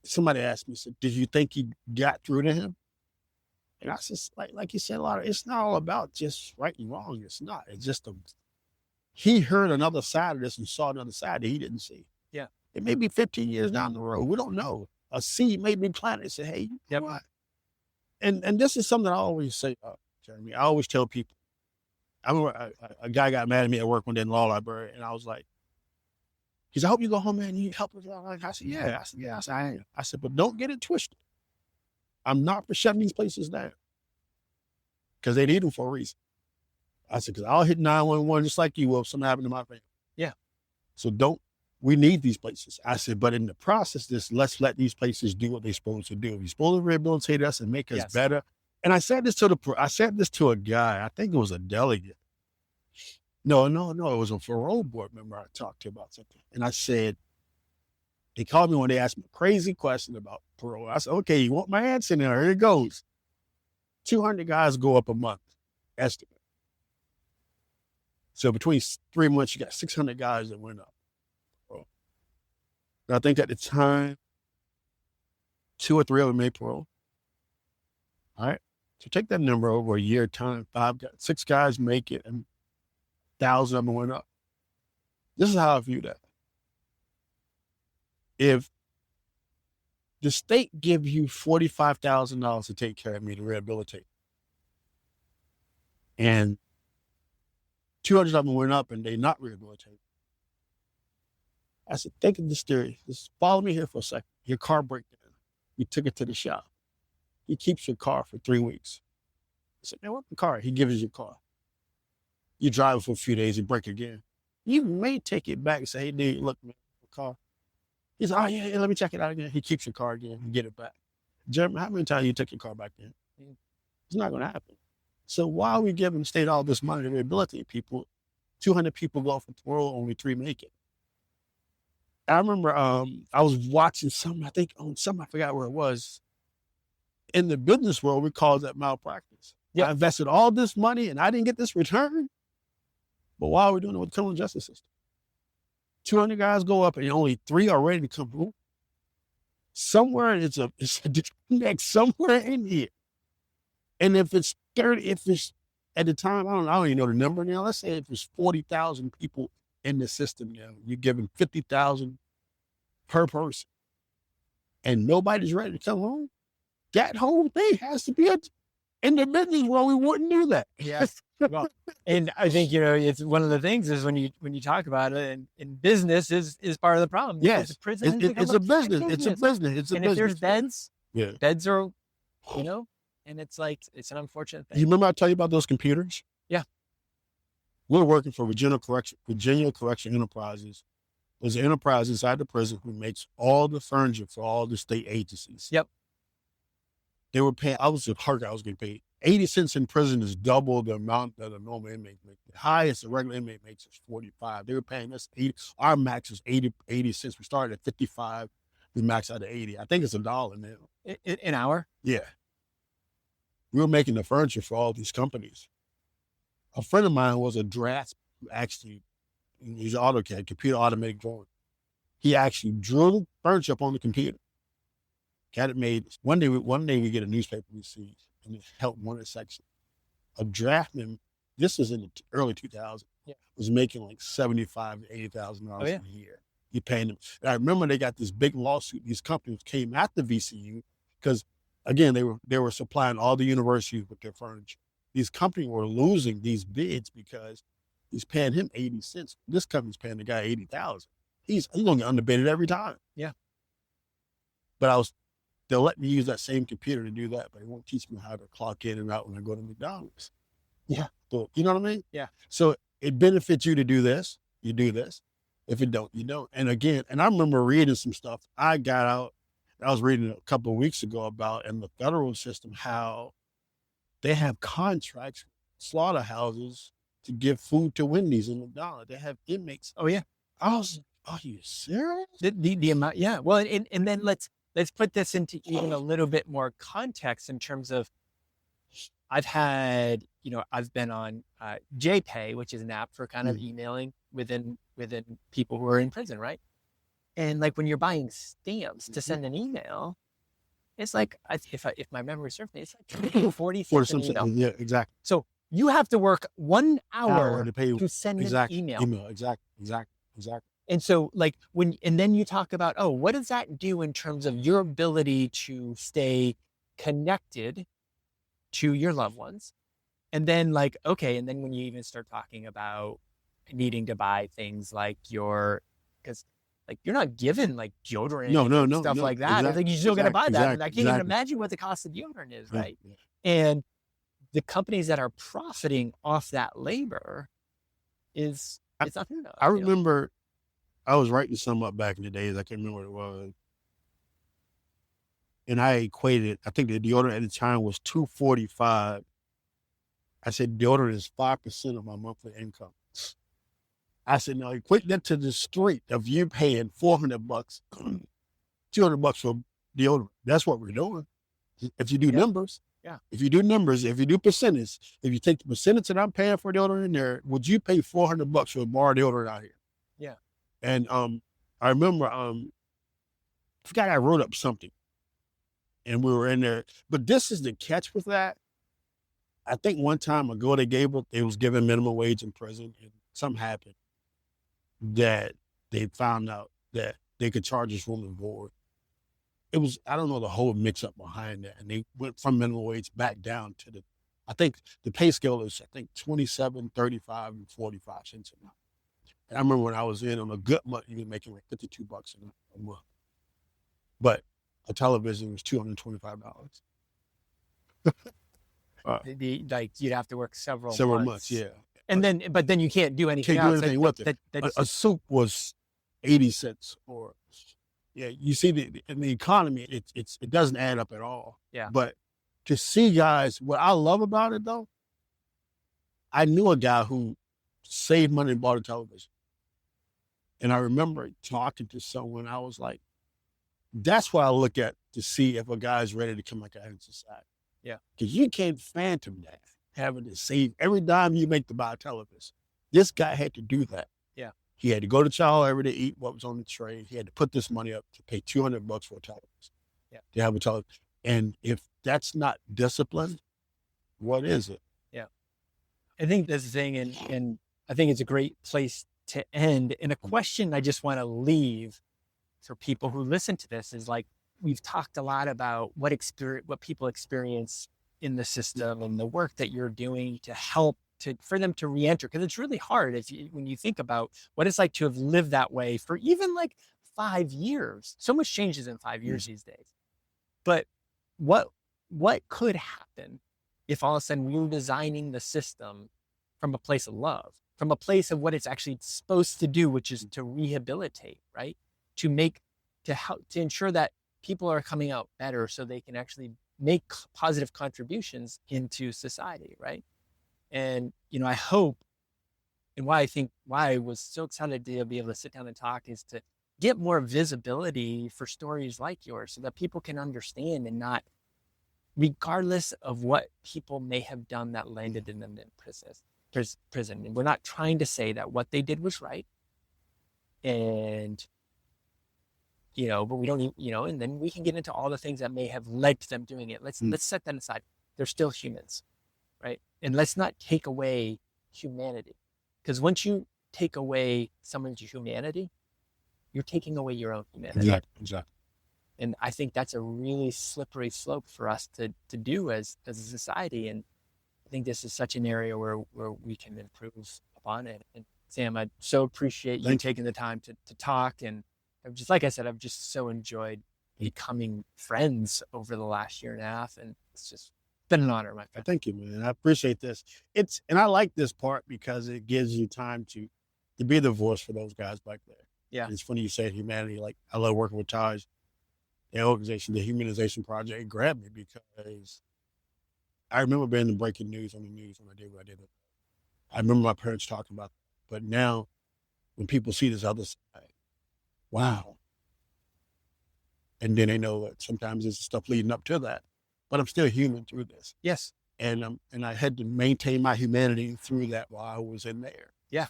somebody asked me, said, did you think you got through to him? And I said, like you said, it's not all about just right and wrong. It's not. It's just he heard another side of this and saw another side that he didn't see. Yeah. It may be 15 years down the road. We don't know. A seed may be planted and say, hey, you know what? And this is something I always say, Jeremy. I always tell people. I remember a guy got mad at me at work one day in the law library, and I was like, he said, I hope you go home, man. You help us out. I said, yeah. I said, I am. I said, but don't get it twisted. I'm not for shutting these places down because they need them for a reason. I said, because I'll hit 911 just like you will if something happened to my family. Yeah. So we need these places. I said, but in the process, let's let these places do what they're supposed to do. If you're supposed to rehabilitate us and make us better. And I said this to a guy, I think it was a delegate. No, it was a parole board member I talked to about something. And I said, they called me when they asked me a crazy question about parole. I said, okay, you want my answer now? Here it goes. 200 guys go up a month, estimate. So between 3 months, you got 600 guys that went up. And I think at the time, 2 or 3 of them made parole. All right. So take that number over a year time, 6 guys make it, and 1,000 of them went up. This is how I view that. If the state gives you $45,000 to take care of me to rehabilitate, and 200 of them went up and they not rehabilitated, I said, think of this theory. Just follow me here for a second. Your car breaks down. You took it to the shop. He keeps your car for 3 weeks. I said, man, what the car? He gives you your car. You drive it for a few days, you break it again. You may take it back and say, hey, dude, look, man, the car. He said, oh, yeah, let me check it out again. He keeps your car again and get it back. Jeremy, how many times you took your car back then? It's not going to happen. So why are we giving the state all this money to rehabilitate people? 200 people go off for parole, only 3 make it. I remember I was watching something, I think on something, I forgot where it was. In the business world, we call that malpractice. Yep. I invested all this money and I didn't get this return. But why are we doing it with the criminal justice system? 200 guys go up and only 3 are ready to come home. Somewhere it's a disconnect somewhere in here. And if it's 30, if it's at the time, I don't even know the number now. Let's say if it's 40,000 people in the system now, you're giving 50,000 per person, and nobody's ready to come home. That whole thing has to be in the business world. We wouldn't do that. Yes. Well, and I think, it's one of the things is when you talk about it, and business is part of the problem. Yes, it's a business. It's a business. And if there's beds, beds are, and it's like, it's an unfortunate thing. You remember I tell you about those computers? Yeah. We're working for Virginia Correction Enterprises. There's an enterprise inside the prison who makes all the furniture for all the state agencies. Yep. They were paying, I was getting paid 80 cents in prison is double the amount that a normal inmate makes. The highest a regular inmate makes is 45. They were paying us 80. Our max is 80 cents. We started at 55. We max out at 80. I think it's $1 now. An hour? Yeah. We were making the furniture for all these companies. A friend of mine was a draft who actually, he's AutoCAD, computer automatic drawing. He actually drew the furniture up on the computer. Got it made. One day we get a newspaper we see, and it helped one of the sections. A draftman, this was in the early 2000s, was making like $75,000 to $80,000 a year. You paying them. And I remember they got this big lawsuit. These companies came at the VCU because, again, they were supplying all the universities with their furniture. These companies were losing these bids because he's paying him 80 cents. This company's paying the guy 80,000. He's going to get underbidded every time. Yeah. But they'll let me use that same computer to do that, but they won't teach me how to clock in and out when I go to McDonald's. Yeah. So, you know what I mean? Yeah. So it benefits you to do this. You do this. If it don't, you don't. And again, and I remember reading some stuff. I was reading a couple of weeks ago about in the federal system how they have contracts, slaughterhouses, to give food to Wendy's and McDonald's. They have inmates. Oh yeah. I was like, are you serious? The amount, yeah. Well, and then let's put this into even a little bit more context in terms of, I've been on JPay, which is an app for kind of emailing within people who are in prison, right? And like when you're buying stamps to send an email, it's like, if my memory serves me, it's like 40 cents an email. Yeah, exactly. So you have to work 1 hour to send an email. Exactly. And so like and then you talk about, what does that do in terms of your ability to stay connected to your loved ones? And then like, okay. And then when you even start talking about needing to buy things like because like you're not given like deodorant, stuff like that. Exactly, it's like you still got to buy that. And I can't even exactly. imagine what the cost of deodorant is, right? Yeah. And the companies that are profiting off that labor it's nothing enough. I remember I was writing something up back in the days. I can't remember what it was. And I equated, I think the deodorant at the time was $2.45. I said, deodorant is 5% of my monthly income. I said, now equate that to the street of you paying $400, $200 for deodorant. That's what we're doing. If you do numbers, Yeah. If you do numbers, if you do percentage, if you take the percentage that I'm paying for deodorant in there, would you pay $400 for a bar deodorant out here? Yeah. And I remember I forgot I wrote up something, and we were in there. But this is the catch with that. I think one time ago they was giving minimum wage in prison, and something happened that they found out that they could charge us room and board. It was, I don't know the whole mix up behind that. And they went from minimum wage back down to I think the pay scale is, 27, 35, and 45 cents a month. And I remember when I was in on a good month, you were making like $52 a month. But a television was $225. Like you'd have to work several months, yeah. But then you can't do anything Can't do else. anything with it. A soup was 80 cents or, yeah, you see in the economy, it doesn't add up at all. Yeah. But to see guys, what I love about it though, I knew a guy who saved money and bought a television. And I remember talking to someone, I was like, that's what I look at to see if a guy's ready to come back out in society. Yeah. Because you can't phantom that, having to save every dime you make to buy a television. This guy had to do that. Yeah. He had to go to Child every day to eat what was on the tray. He had to put this money up to pay $200 for a television. Yeah. To have a television. And if that's not discipline, what is it? Yeah. I think that's the thing, and I think it's a great place to end. And a question I just want to leave for people who listen to this is, like, we've talked a lot about what people experience in the system and the work that you're doing to help for them to reenter, because it's really hard when you think about what it's like to have lived that way for even like 5 years. So much changes in 5 years these days. But what could happen if all of a sudden we were designing the system from a place of love, from a place of what it's actually supposed to do, which is to rehabilitate, right? To help, to ensure that people are coming out better so they can actually make positive contributions into society, right? And, I hope, and why I was so excited to be able to sit down and talk, is to get more visibility for stories like yours so that people can understand, and not, regardless of what people may have done that landed in them in prison. And we're not trying to say that what they did was right. And, but we don't even, and then we can get into all the things that may have led to them doing it. Let's set that aside. They're still humans, right? And let's not take away humanity, because once you take away someone's humanity, you're taking away your own humanity. Exactly. And I think that's a really slippery slope for us to do as a society. And I think this is such an area where we can improve upon it. And Sam, I so appreciate you taking the time to talk. And like I said, I've just so enjoyed becoming friends over the last year and a half. And it's just been an honor, my friend. Thank you, man. I appreciate this. And I like this part because it gives you time to be the voice for those guys back there. Yeah. And it's funny you said humanity. Like, I love working with Taj. The organization, the Humanization Project, grabbed me because I remember being in breaking news on the news when I did what I did. I remember my parents talking about that. But now, when people see this other side, wow. And then they know that sometimes there's stuff leading up to that. But I'm still human through this. Yes. And I had to maintain my humanity through that while I was in there. Yeah.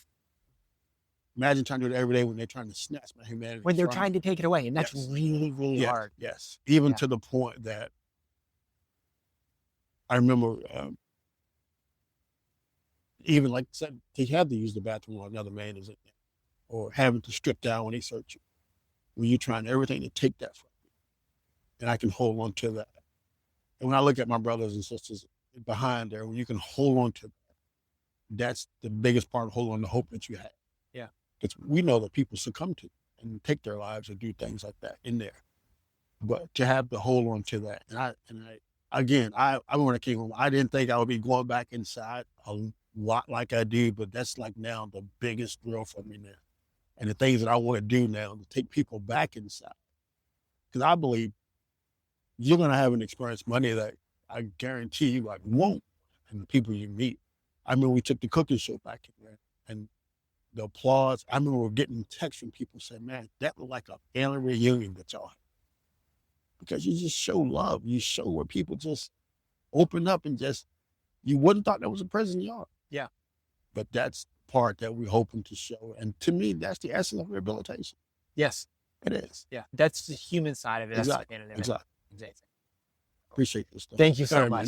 Imagine trying to do it every day when they're trying to snatch my humanity. When they're trying to take it away. And that's really, really hard. Yes. Even to the point that I remember, even like I said, they had to use the bathroom while another man is in there, or having to strip down when they search you, when you're trying everything to take that from you. And I can hold on to that. And when I look at my brothers and sisters behind there, when you can hold on to that, that's the biggest part of holding on to hope that you have. Yeah. Because we know that people succumb to and take their lives or do things like that in there. But to have to hold on to that. And I when I came home, I didn't think I would be going back inside a lot like I do, but that's like now the biggest thrill for me now. And the things that I want to do now to take people back inside. Because I believe you're going to have an experience money that I guarantee you won't. And the people you meet. I remember we took the cooking show back in there, and the applause. I remember getting texts from people saying, man, that was like a family reunion that y'all had. Because you just show love. You show where people just open up and just, you wouldn't thought that was a prison yard. Yeah. But that's part that we're hoping to show. And to me, that's the essence of rehabilitation. Yes. It is. Yeah. That's the human side of it. That's Exactly. the end of it. Exactly. Exactly. Appreciate this stuff. Thank you so All right, much. man.